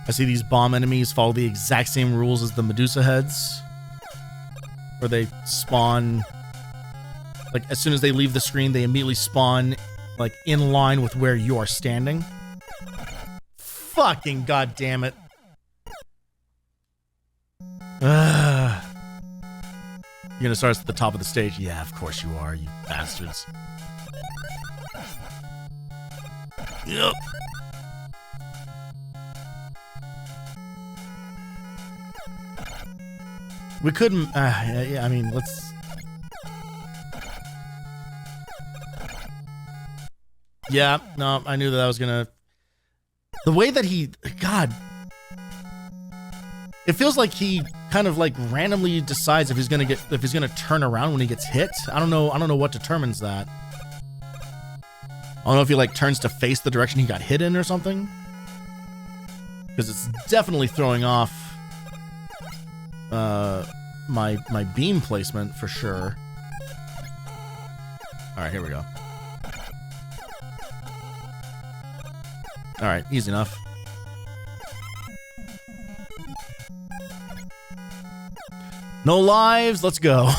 S1: I see these bomb enemies follow the exact same rules as the Medusa heads, where they spawn. Like, as soon as they leave the screen, they immediately spawn, like, in line with where you are standing. Fucking goddamn it. You're gonna start us at the top of the stage? Yeah, of course you are, you bastards. Yep. We couldn't, yeah, I mean, let's... Yeah, no, I knew that was gonna... The way that he... God. It feels like he kind of like randomly decides if he's gonna turn around when he gets hit. I don't know what determines that. I don't know if he like turns to face the direction he got hit in or something. Because it's definitely throwing off my beam placement for sure. All right, here we go. All right, easy enough. No lives, let's go.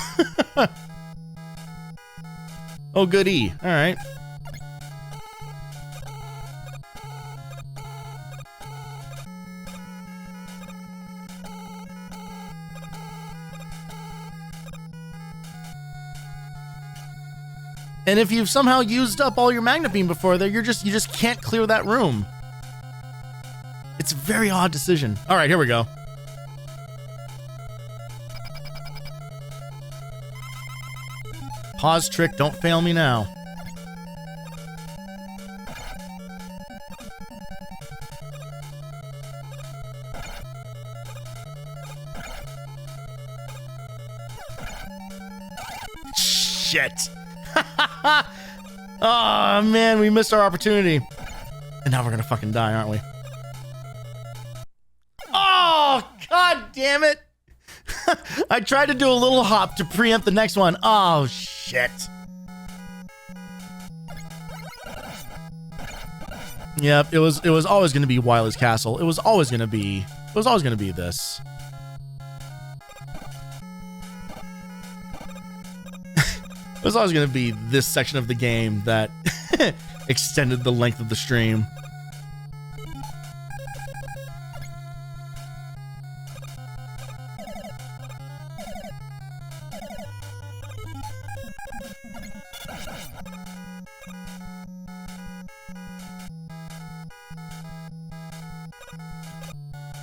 S1: Oh, goody. All right. And if you've somehow used up all your magnet beam before there, you just can't clear that room. It's a very odd decision. All right, here we go. Pause trick, don't fail me now. Shit. Oh, man, we missed our opportunity. And now we're gonna fucking die, aren't we? Oh, god damn it. I tried to do a little hop to preempt the next one. Oh, shit. Yep, it was always gonna be Wily's Castle. It was always gonna be this. It was always going to be this section of the game that extended the length of the stream.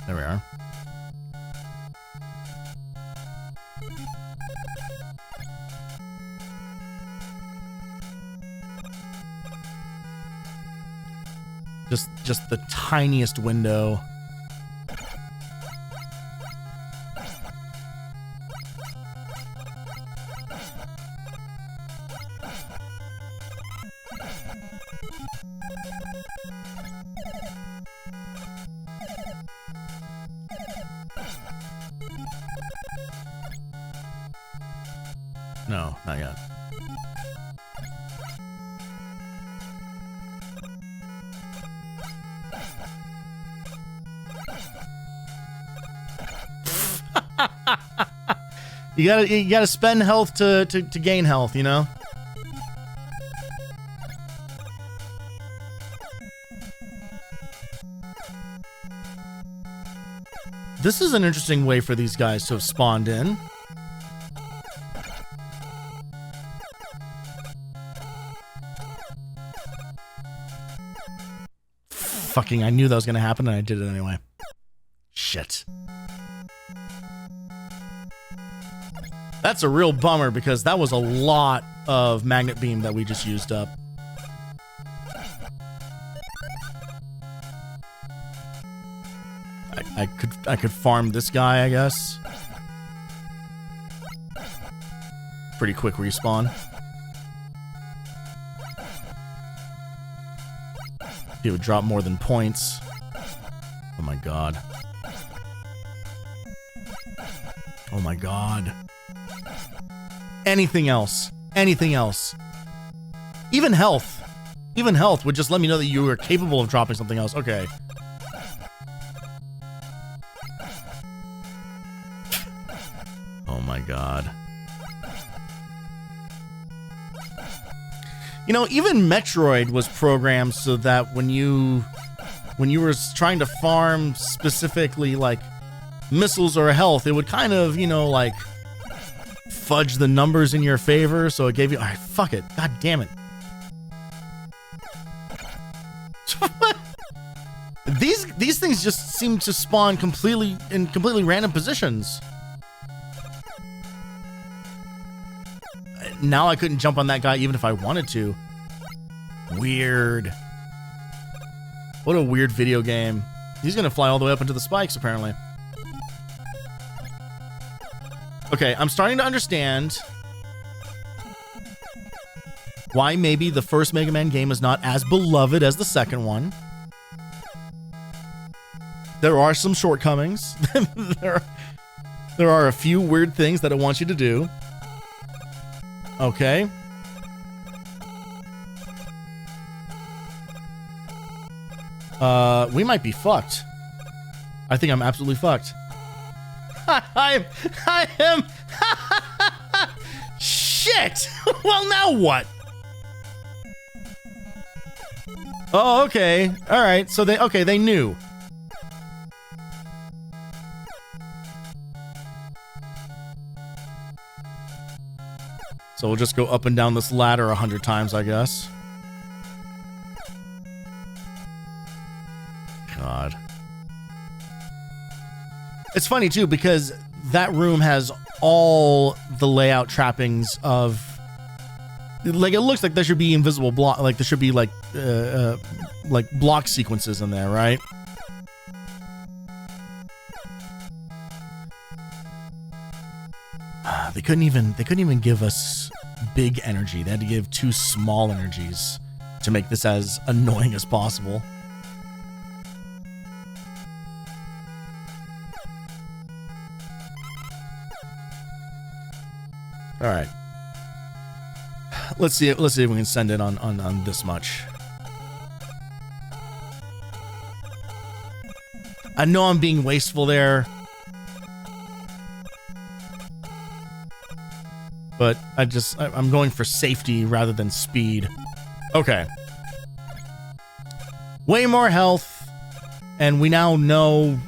S1: There we are. Just the tiniest window. No, not yet. You gotta spend health to gain health, you know? This is an interesting way for these guys to have spawned in. Fucking, I knew that was gonna happen and I did it anyway. Shit. That's a real bummer because that was a lot of magnet beam that we just used up. I could farm this guy, I guess. Pretty quick respawn. He would drop more than points. Oh my god. Oh my god. Anything else. Anything else. Even health. Even health would just let me know that you were capable of dropping something else. Okay. Oh my god. You know, even Metroid was programmed so that when you were trying to farm specifically like missiles or health, it would kind of, you know, like fudge the numbers in your favor, so it gave you... Alright, fuck it. God damn it. These things just seem to spawn in completely random positions. Now I couldn't jump on that guy even if I wanted to. Weird. What a weird video game. He's gonna fly all the way up into the spikes, apparently. Okay, I'm starting to understand why maybe the first Mega Man game is not as beloved as the second one. There are some shortcomings. there are a few weird things that it wants you to do. Okay. We might be fucked. I think I'm absolutely fucked. I am. Shit. Well, now what? Oh, okay. All right. So they knew. So we'll just go up and down this ladder 100 times, I guess. God. It's funny, too, because that room has all the layout trappings of... Like, it looks like there should be invisible block... Like, there should be, like block sequences in there, right? They couldn't even give us big energy. They had to give 2 small energies to make this as annoying as possible. All right. Let's see if we can send it on this much. I know I'm being wasteful there. But I'm going for safety rather than speed. Okay. Way more health. And we now know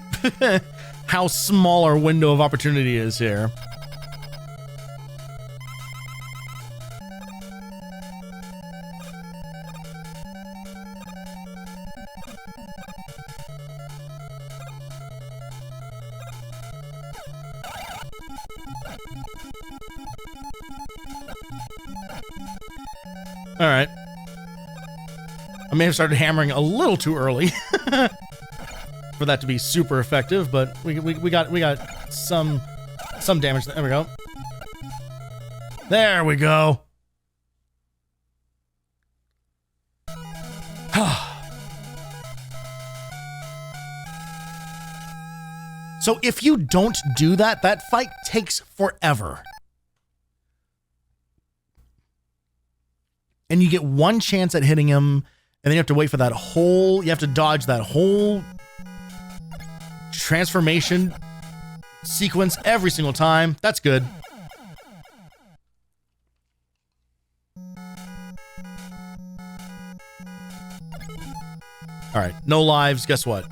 S1: how small our window of opportunity is here. All right. I may have started hammering a little too early for that to be super effective, but we got some damage. There we go. There we go. So if you don't do that, that fight takes forever. And you get one chance at hitting him, and then you have to wait for that whole... You have to dodge that whole transformation sequence every single time. That's good. All right, no lives. Guess what?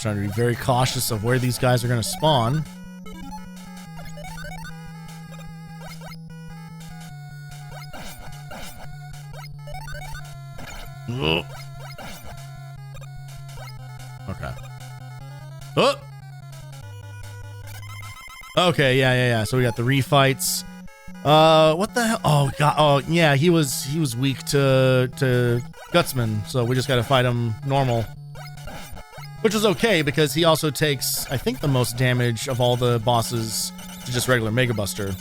S1: Trying to be very cautious of where these guys are going to spawn. Ugh. Okay. Oh. Okay, yeah. So we got the refights. What the hell? Oh god. Oh yeah, he was weak to Gutsman, so we just got to fight him normal. Which is okay, because he also takes, I think, the most damage of all the bosses to just regular Mega Buster.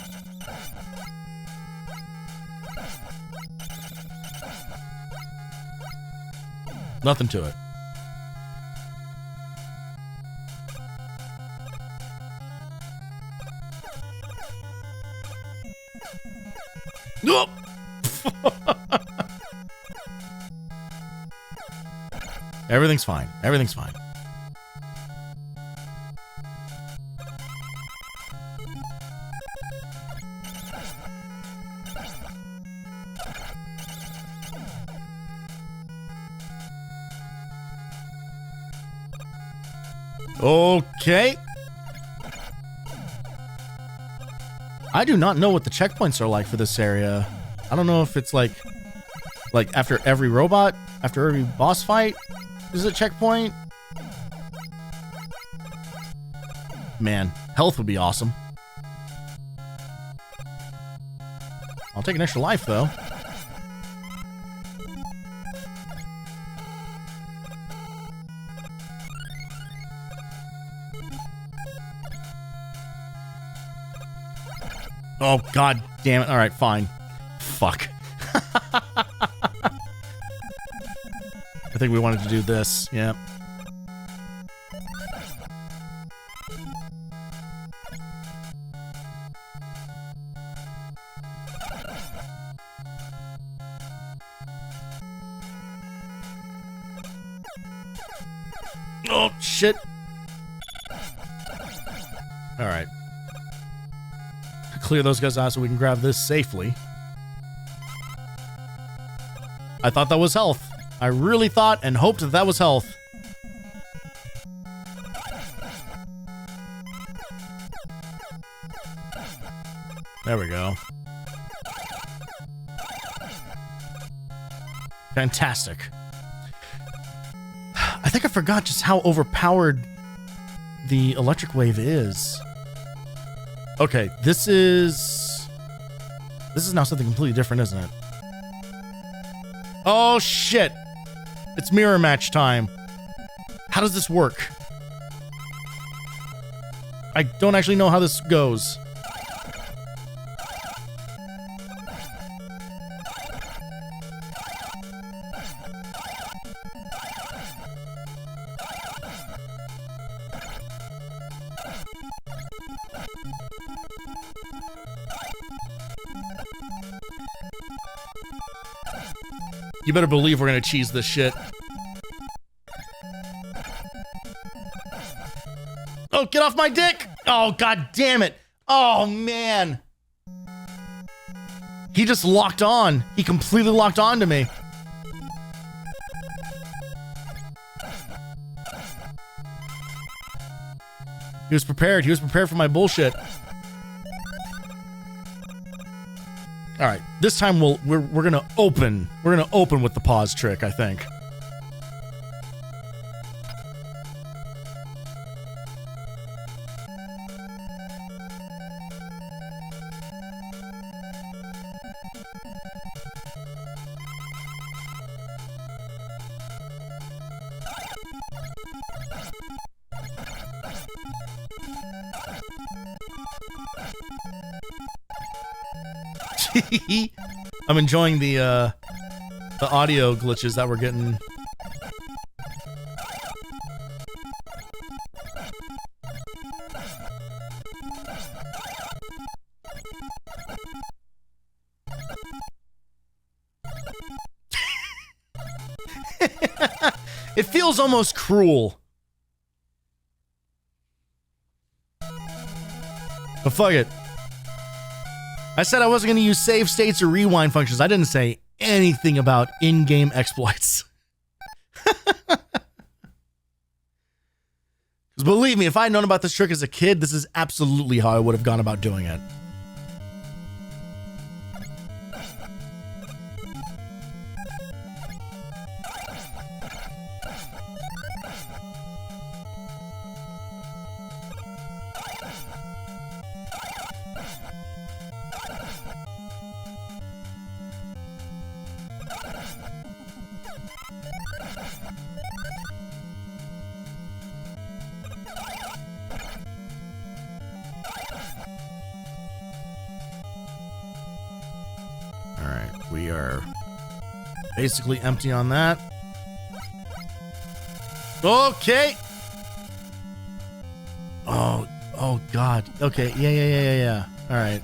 S1: Nothing to it. Nope. Everything's fine. Everything's fine. Okay. I do not know what the checkpoints are like for this area. I don't know if it's like after every robot, after every boss fight, is it a checkpoint? Man, health would be awesome. I'll take an extra life, though. Oh, god damn it. All right, fine. Fuck. I think we wanted to do this. Yeah. Oh, shit. All right. Clear those guys out so we can grab this safely. I thought that was health. I really thought and hoped that that was health. There we go. Fantastic. I think I forgot just how overpowered the electric wave is. Okay, this is now something completely different, isn't it? Oh, shit. It's mirror match time. How does this work? I don't actually know how this goes. You better believe we're gonna cheese this shit. Oh, get off my dick! Oh, god damn it! Oh, man! He just locked on. He completely locked on to me. He was prepared. He was prepared for my bullshit. All right, this time we're gonna open. We're gonna open with the pause trick, I think. I'm enjoying the audio glitches that we're getting. It feels almost cruel. But fuck it. I said I wasn't going to use save states or rewind functions. I didn't say anything about in-game exploits. Because believe me, if I had known about this trick as a kid, this is absolutely how I would have gone about doing it. We are basically empty on that. Okay. Oh God. Okay. Yeah. All right.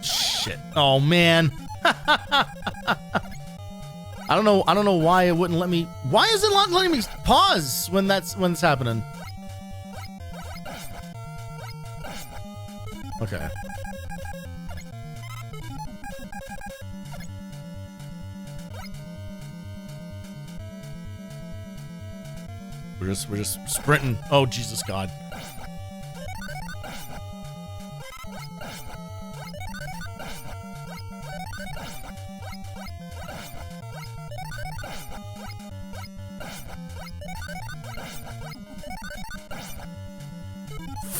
S1: Shit. Oh man. I don't know why it wouldn't let me. Why is it not letting me pause when it's happening? Okay. We're just sprinting. Oh Jesus God.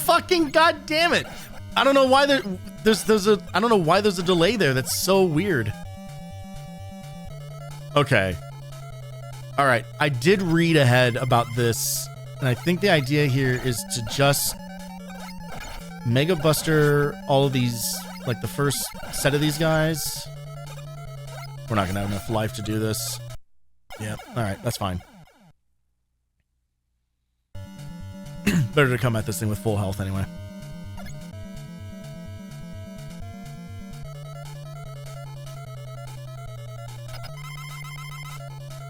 S1: fucking goddamn it! I don't know why I don't know why there's a delay there. That's so weird. Okay. All right. I did read ahead about this, and I think the idea here is to just Mega Buster all of these, like the first set of these guys. We're not gonna have enough life to do this. Yep. All right. That's fine. Better to come at this thing with full health anyway.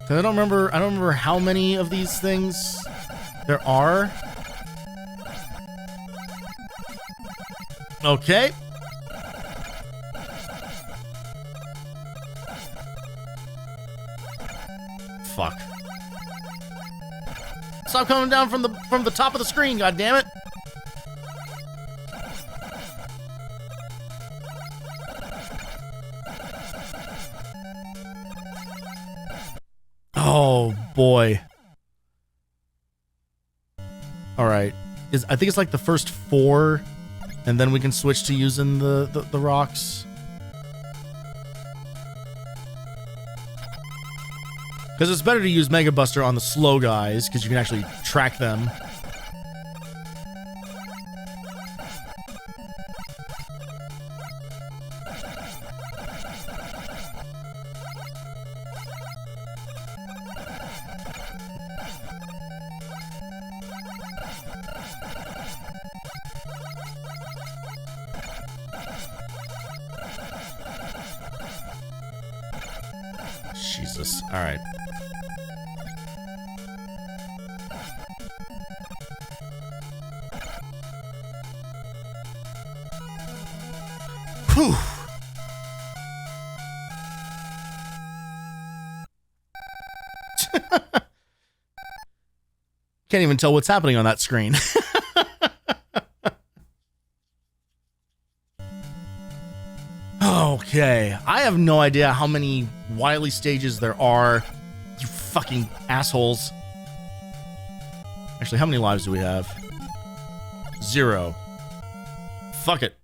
S1: I don't remember how many of these things there are. Okay. Fuck. Stop coming down from the top of the screen, goddammit. Oh boy. All right. I think it's like the first 4, and then we can switch to using the rocks. Because it's better to use Mega Buster on the slow guys, because you can actually track them. Jesus. All right. Whew. Can't even tell what's happening on that screen. Okay, I have no idea how many Wily stages there are. You fucking assholes. Actually, how many lives do we have? 0. Fuck it.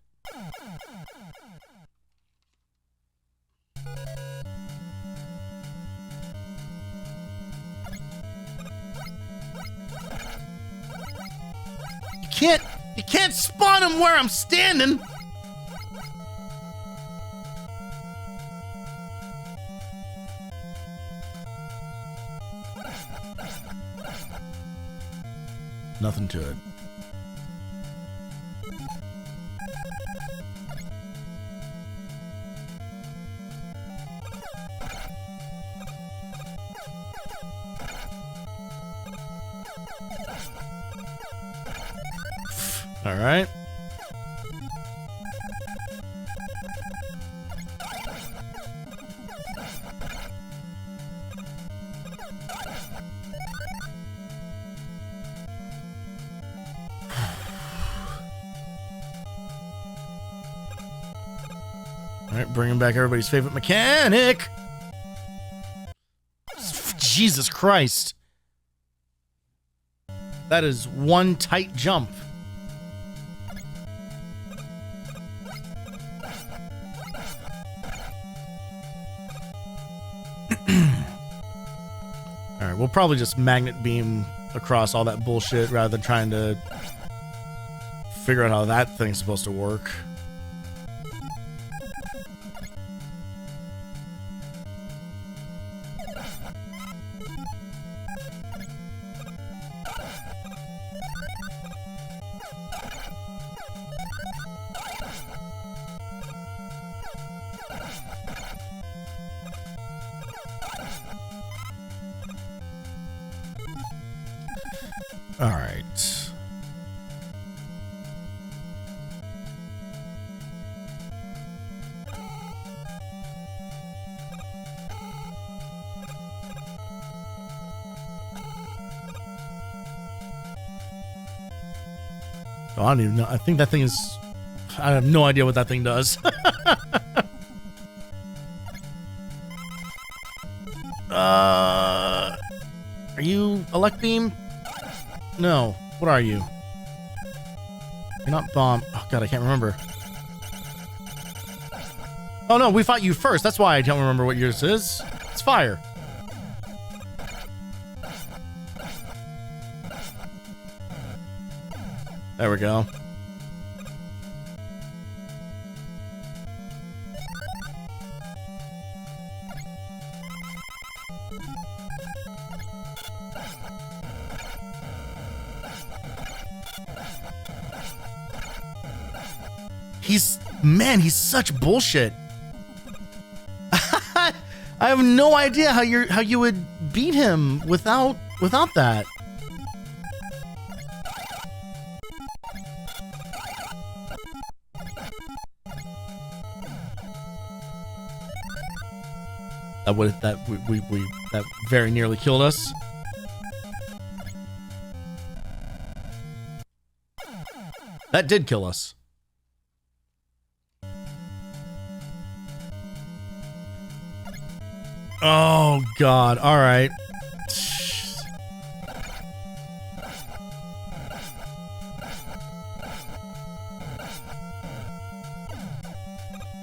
S1: You can't spawn him where I'm standing. Nothing to it. All right. All right, bringing back everybody's favorite mechanic. Jesus Christ. That is one tight jump. All right, we'll probably just magnet beam across all that bullshit rather than trying to figure out how that thing's supposed to work. All right. Oh, I don't even know. I think that thing is... I have no idea what that thing does. Are you Elect Beam? No. What are you? You're not bomb. Oh, God, I can't remember. Oh, no, we fought you first. That's why I don't remember what yours is. It's fire. There we go. He's such bullshit. I have no idea how you would beat him without that. That very nearly killed us. That did kill us. Oh, God. All right.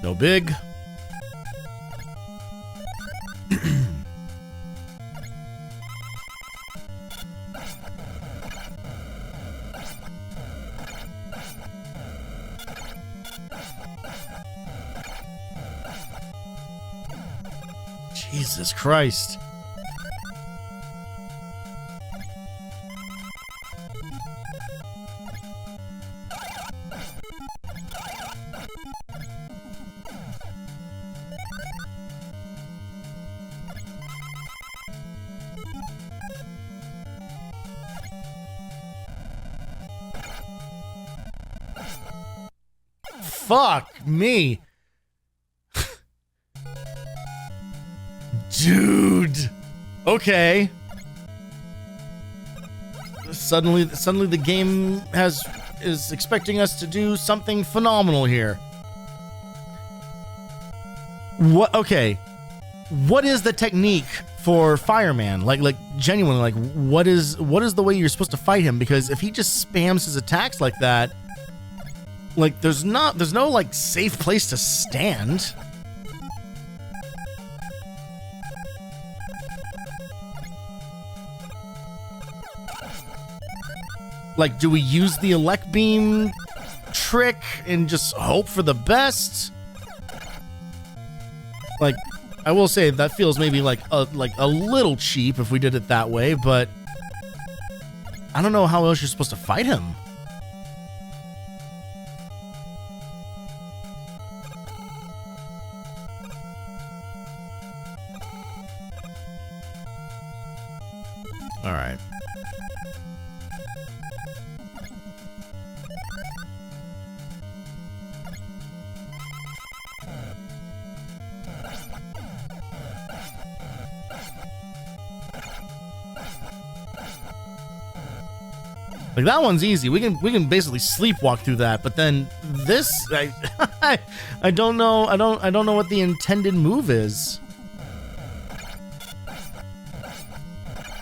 S1: No big. Jesus Christ. Fuck me. Dude. Okay. Suddenly the game is expecting us to do something phenomenal here. What? Okay. What is the technique for Fireman? Like genuinely, like what is the way you're supposed to fight him? Because if he just spams his attacks like that, like there's no like safe place to stand. Like, do we use the elect beam trick and just hope for the best? Like, I will say that feels maybe like a little cheap if we did it that way, but I don't know how else you're supposed to fight him. All right. Like that one's easy. We can basically sleepwalk through that, but then this I don't know. I don't know what the intended move is.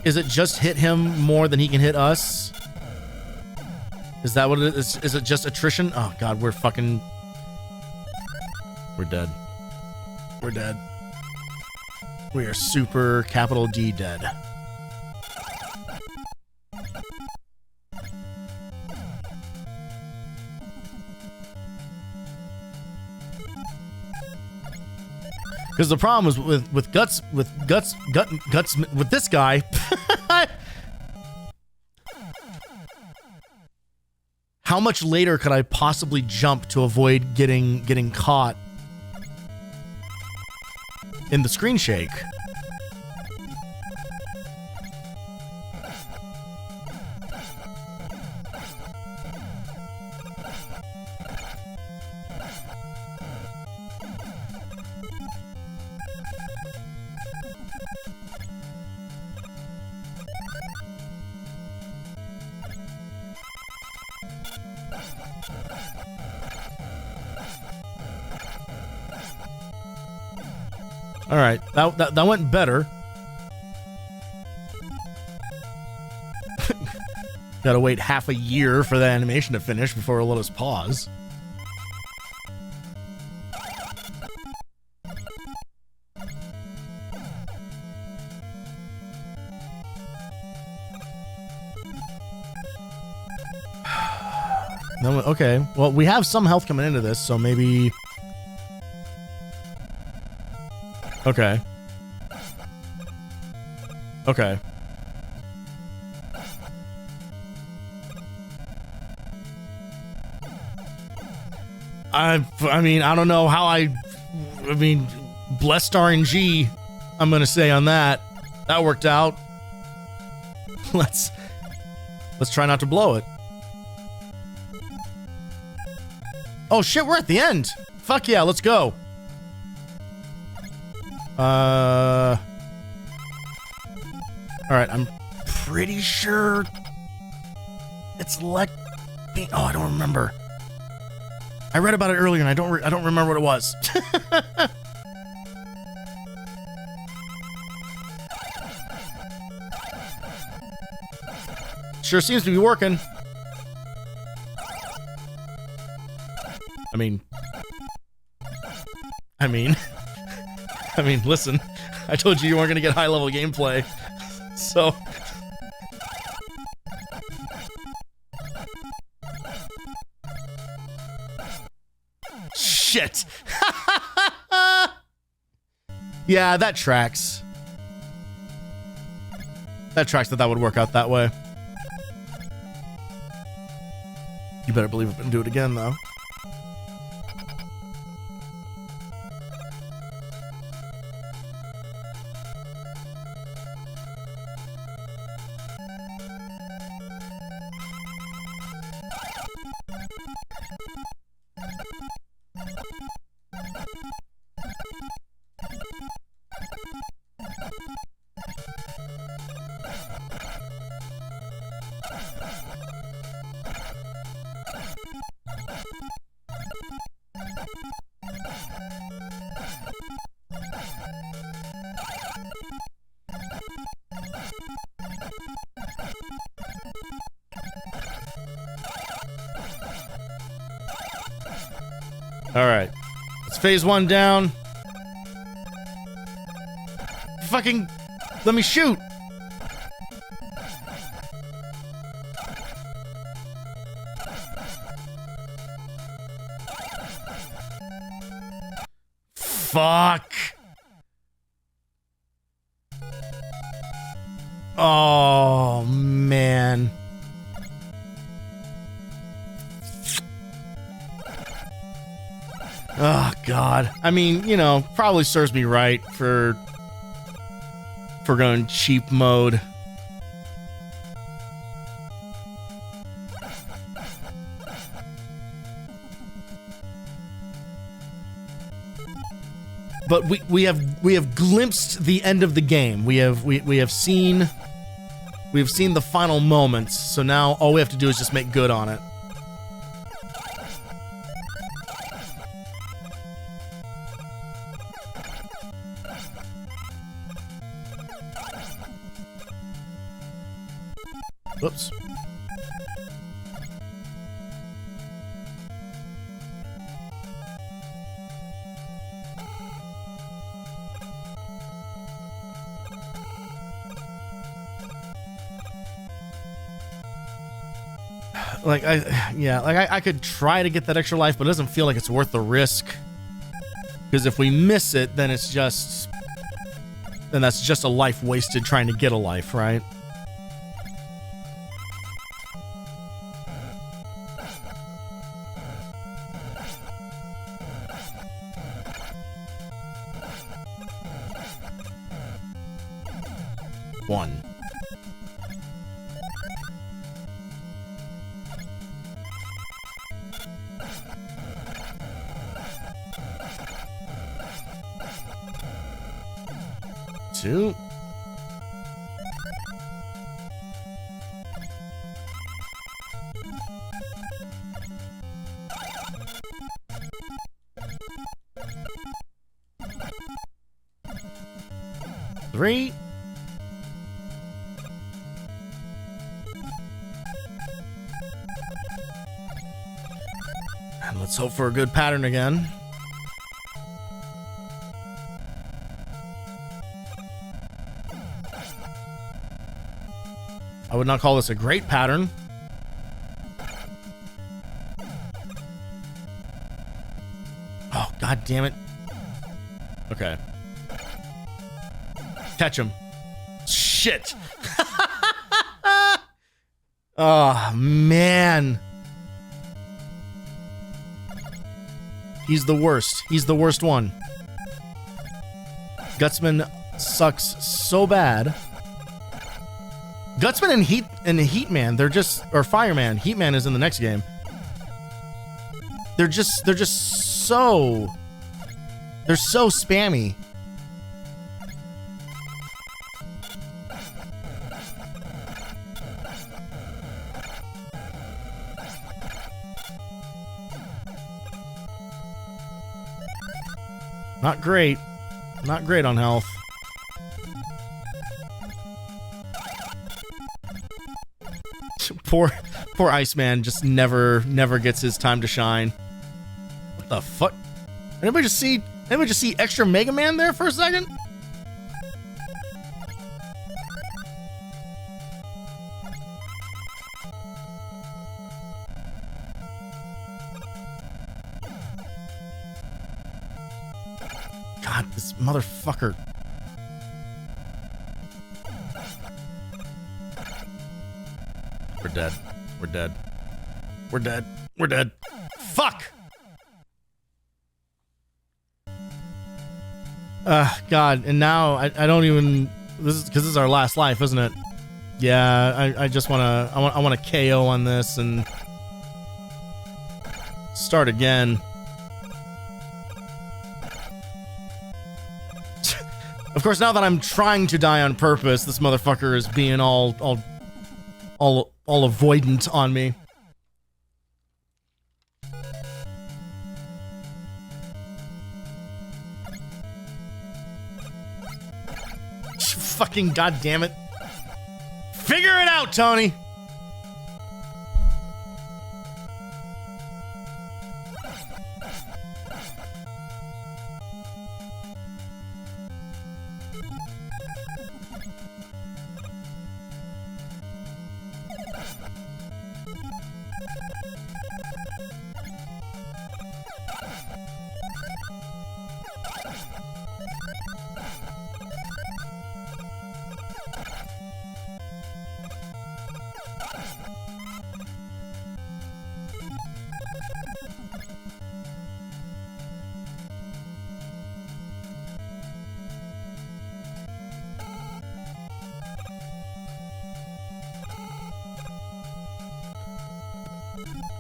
S1: Is it just hit him more than he can hit us? Is that what it is? Is it just attrition? Oh God, we're dead. We're dead. We are super capital D dead. Because the problem is with guts with this guy. How much later could I possibly jump to avoid getting caught in the screen shake? All right, that went better. Gotta wait half a year for the animation to finish before it'll let us pause. No, okay, well, we have some health coming into this, so maybe... Okay. Okay. I mean, I don't know how I mean, blessed RNG, I'm gonna say on that. That worked out. Let's try not to blow it. Oh shit, we're at the end. Fuck yeah, let's go. Alright, I'm pretty sure it's oh, I don't remember. I read about it earlier and I don't remember what it was. Sure seems to be working. I mean, listen, I told you weren't gonna get high level gameplay, so. Shit. Yeah, that tracks. That tracks that would work out that way. You better believe it and do it again, though. Alright. It's phase 1 down. Fucking... let me shoot! Fuck! Oh, man. Oh, God. I mean, you know, probably serves me right for going cheap mode. But we have glimpsed the end of the game. We have seen the final moments. So now all we have to do is just make good on it. Whoops. I could try to get that extra life, but it doesn't feel like it's worth the risk. Because if we miss it, then that's just a life wasted trying to get a life, right? One. Two. Three. Let's hope for a good pattern again. I would not call this a great pattern. Oh, god damn it. Okay. Catch him. Shit. Oh, man. He's the worst. He's the worst one. Gutsman sucks so bad. Gutsman and Heatman, they're just, or Fireman. Heatman is in the next game. They're just so, they're so spammy. Not great. Not great on health. Poor Iceman just never gets his time to shine. What the fuck? Anybody just see extra Mega Man there for a second? God, this motherfucker. We're dead. We're dead. We're dead. We're dead. Fuck! God, and now I don't even... This is because this is our last life, isn't it? Yeah, I just wanna... I want to KO on this and... start again. Of course, now that I'm trying to die on purpose, this motherfucker is being all avoidant on me. Fucking goddamn it. Figure it out, Tony.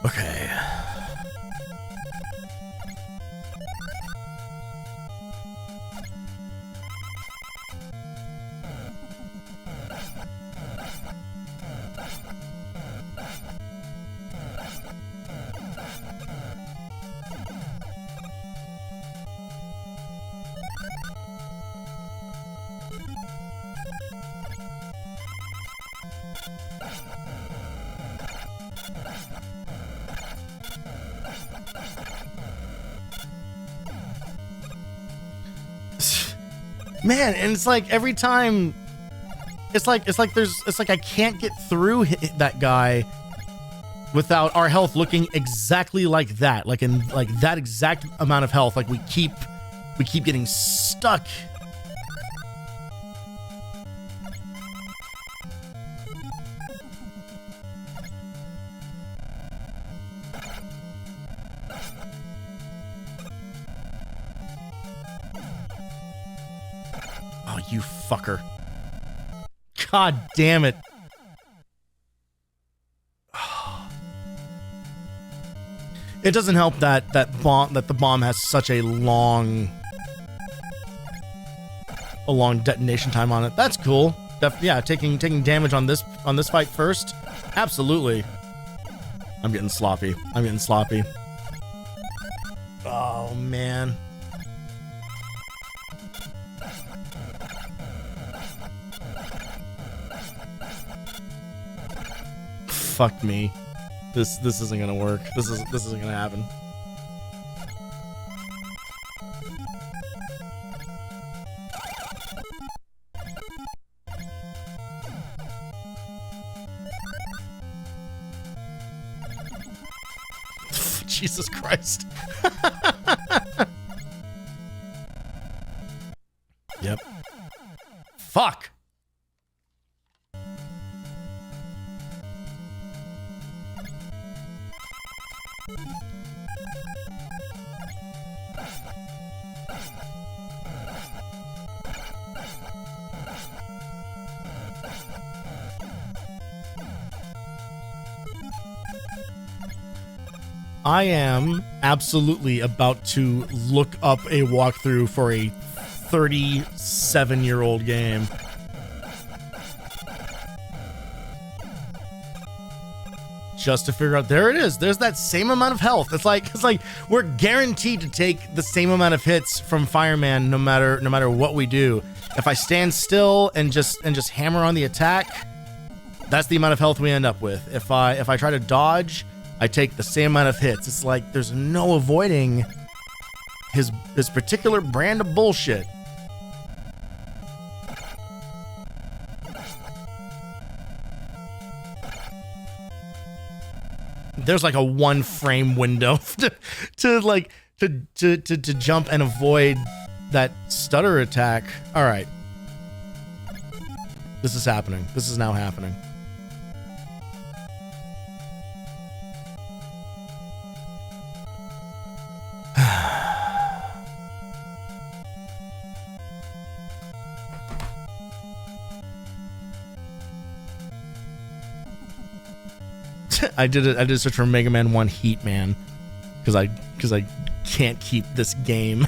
S1: Okay. Man, and it's like every time it's like I can't get through that guy without our health looking exactly like that, like in like that exact amount of health. Like we keep getting stuck. Oh, you fucker. God damn it. It doesn't help that the bomb has such a long detonation time on it. That's cool. Yeah, taking damage on this fight first. Absolutely. I'm getting sloppy. Oh man. Fuck me. This isn't gonna work. This isn't gonna happen. Jesus Christ. Yep. Fuck. I am absolutely about to look up a walkthrough for a 37-year-old game. Just to figure out, there it is. There's that same amount of health. It's like we're guaranteed to take the same amount of hits from Fireman no matter what we do. If I stand still and just hammer on the attack, that's the amount of health we end up with. If I try to dodge, I take the same amount of hits. It's like there's no avoiding his particular brand of bullshit. There's like a 1 frame window to jump and avoid that stutter attack. All right. This is happening. This is now happening. I did a search for Mega Man 1 Heat Man because I can't keep this game.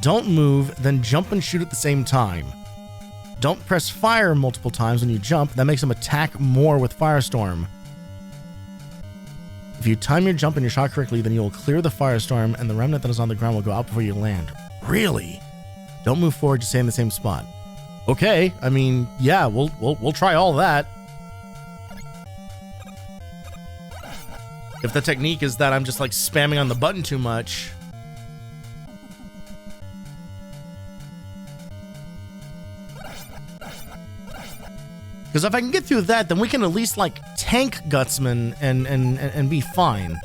S1: Don't move, then jump and shoot at the same time. Don't press fire multiple times when you jump. That makes him attack more with Firestorm. If you time your jump and your shot correctly, then you will clear the Firestorm and the remnant that is on the ground will go out before you land. Really? Don't move forward, just stay in the same spot. Okay, I mean, yeah, we'll try all that. If the technique is that I'm just like spamming on the button too much. Because if I can get through that, then we can at least like tank Gutsman and be fine.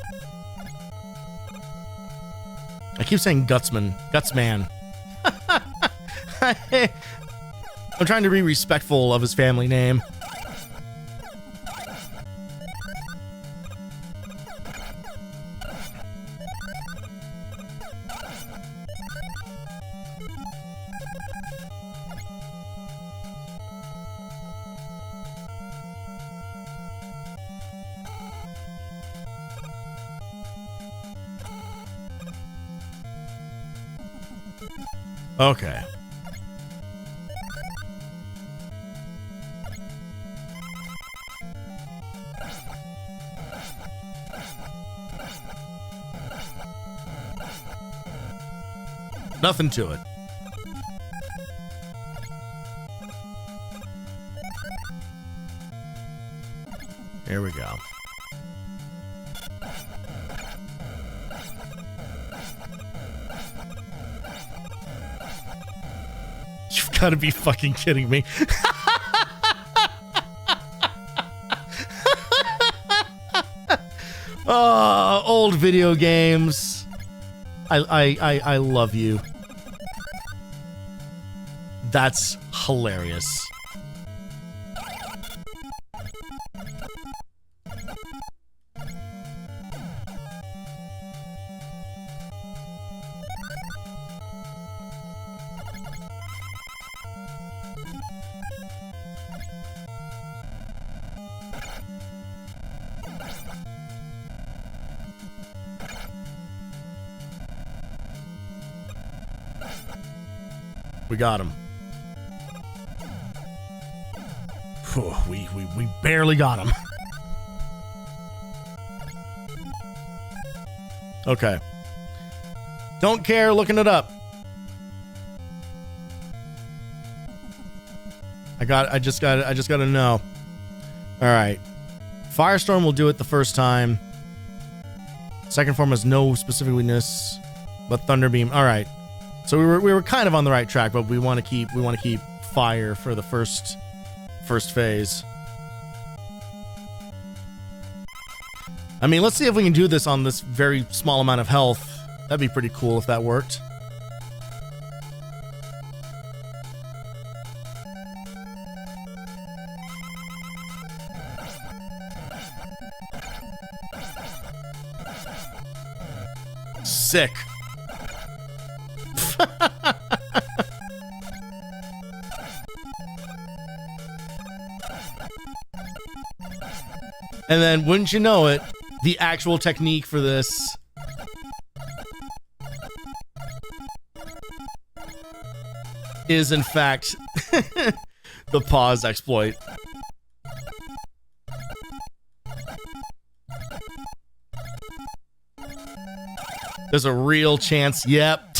S1: I keep saying Gutsman. Gutsman. I'm trying to be respectful of his family name. Okay. Nothing to it. Here we go. You've got to be fucking kidding me. Oh, old video games. I love you. That's hilarious. We got him. Whew, we barely got him. Okay. Don't care, looking it up. I just gotta know. Alright. Firestorm will do it the first time. Second form has no specific weakness, but Thunderbeam. Alright. So we were kind of on the right track, but we want to keep fire for the first phase. I mean, let's see if we can do this on this very small amount of health. That'd be pretty cool if that worked. Sick. And then, wouldn't you know it, the actual technique for this is, in fact, the pause exploit. There's a real chance. Yep.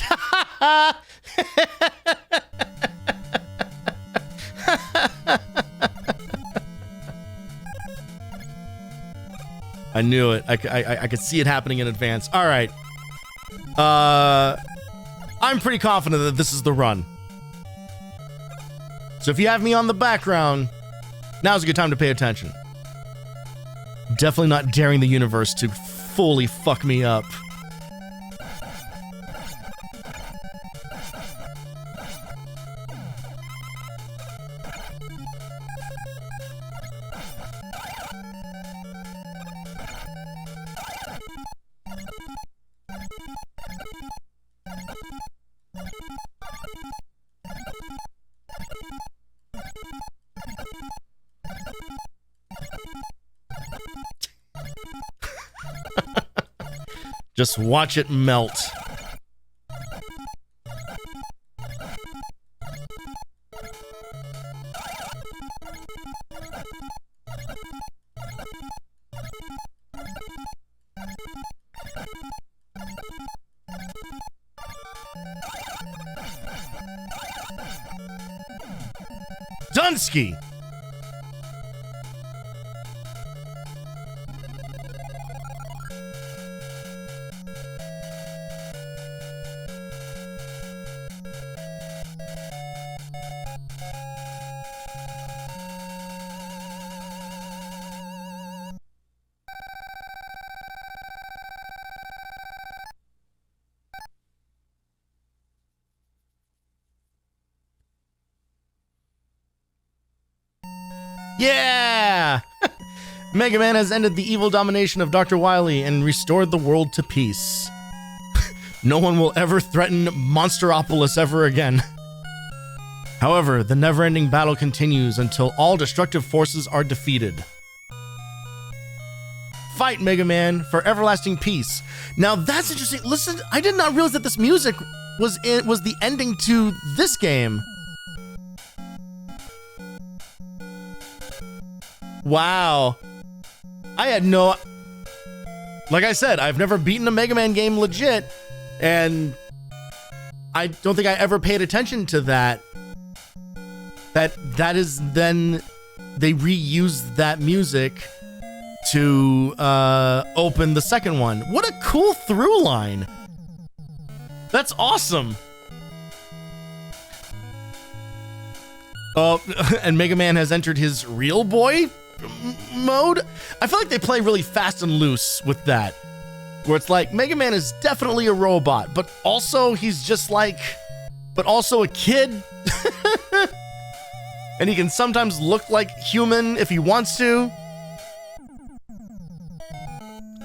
S1: I knew it. I could see it happening in advance. All right. I'm pretty confident that this is the run. So if you have me on the background, now's a good time to pay attention. Definitely not daring the universe to fully fuck me up. Just watch it melt. Dunsky! Yeah! Mega Man has ended the evil domination of Dr. Wily and restored the world to peace. No one will ever threaten Monsteropolis ever again. However, the never-ending battle continues until all destructive forces are defeated. Fight, Mega Man, for everlasting peace. Now that's interesting. Listen, I did not realize that this music was the ending to this game. Wow. I had no... Like I said, I've never beaten a Mega Man game legit, and I don't think I ever paid attention to that. That is then... They reused that music to open the second one. What a cool through line. That's awesome. Oh, and Mega Man has entered his real boy mode. I feel like they play really fast and loose with that, where it's like Mega Man is definitely a robot, but also he's just like, but also a kid. And he can sometimes look like human if he wants to.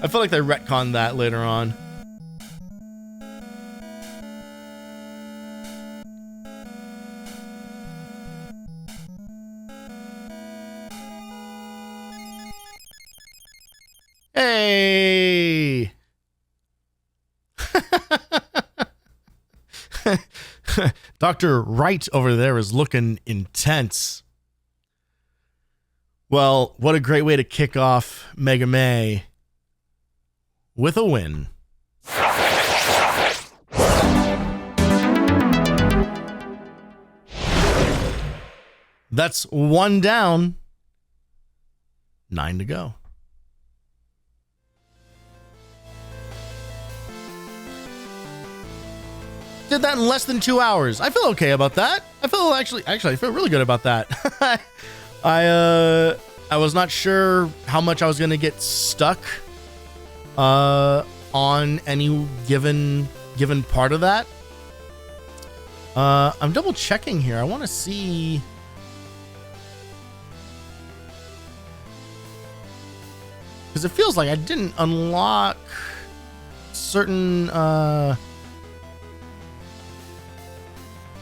S1: I feel like they retconned that later on. Hey! Dr. Wright over there is looking intense. Well, what a great way to kick off Mega May with a win. That's 1 down, 9 to go. did that in less than 2 hours. I feel okay about that. I feel actually I feel really good about that. I was not sure how much I was gonna get stuck on any given part of that. I'm double checking here. I want to see. Because it feels like I didn't unlock certain,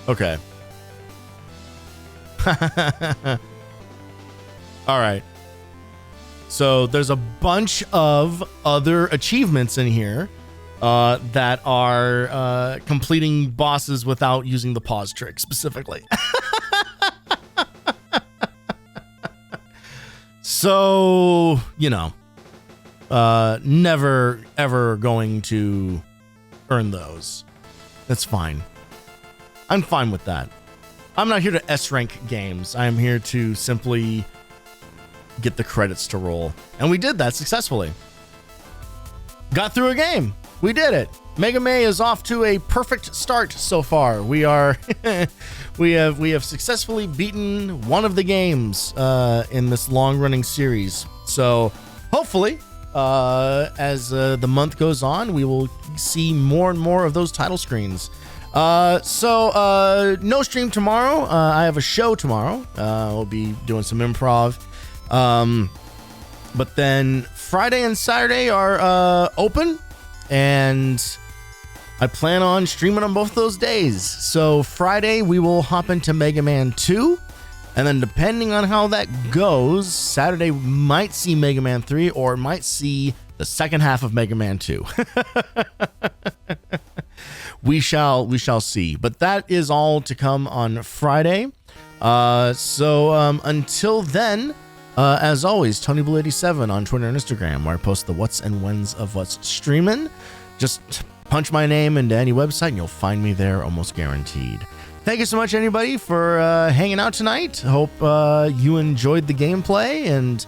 S1: okay. All right. So there's a bunch of other achievements in here that are completing bosses without using the pause trick specifically. So, you know, never ever going to earn those. That's fine. I'm fine with that. I'm not here to S rank games. I'm here to simply get the credits to roll. And we did that successfully. Got through a game. We did it. Mega May is off to a perfect start so far. We are we have successfully beaten one of the games in this long-running series. So hopefully as the month goes on, we will see more and more of those title screens. So no stream tomorrow. I have a show tomorrow. We'll be doing some improv. But then Friday and Saturday are open, and I plan on streaming on both those days. So Friday we will hop into Mega Man 2, and then depending on how that goes, Saturday might see Mega Man 3, or might see the second half of Mega Man 2. We shall see. But that is all to come on Friday. So until then, as always, Tony Blue 87 on Twitter and Instagram, where I post the what's and when's of what's streaming. Just punch my name into any website and you'll find me there, almost guaranteed. Thank you so much, anybody, for hanging out tonight. Hope you enjoyed the gameplay and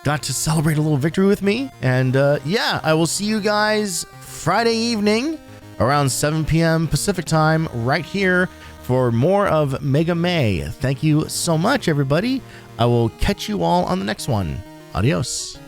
S1: got to celebrate a little victory with me. And yeah, I will see you guys Friday evening around 7 p.m. Pacific time right here for more of Mega May. Thank you so much, everybody. I will catch you all on the next one. Adios.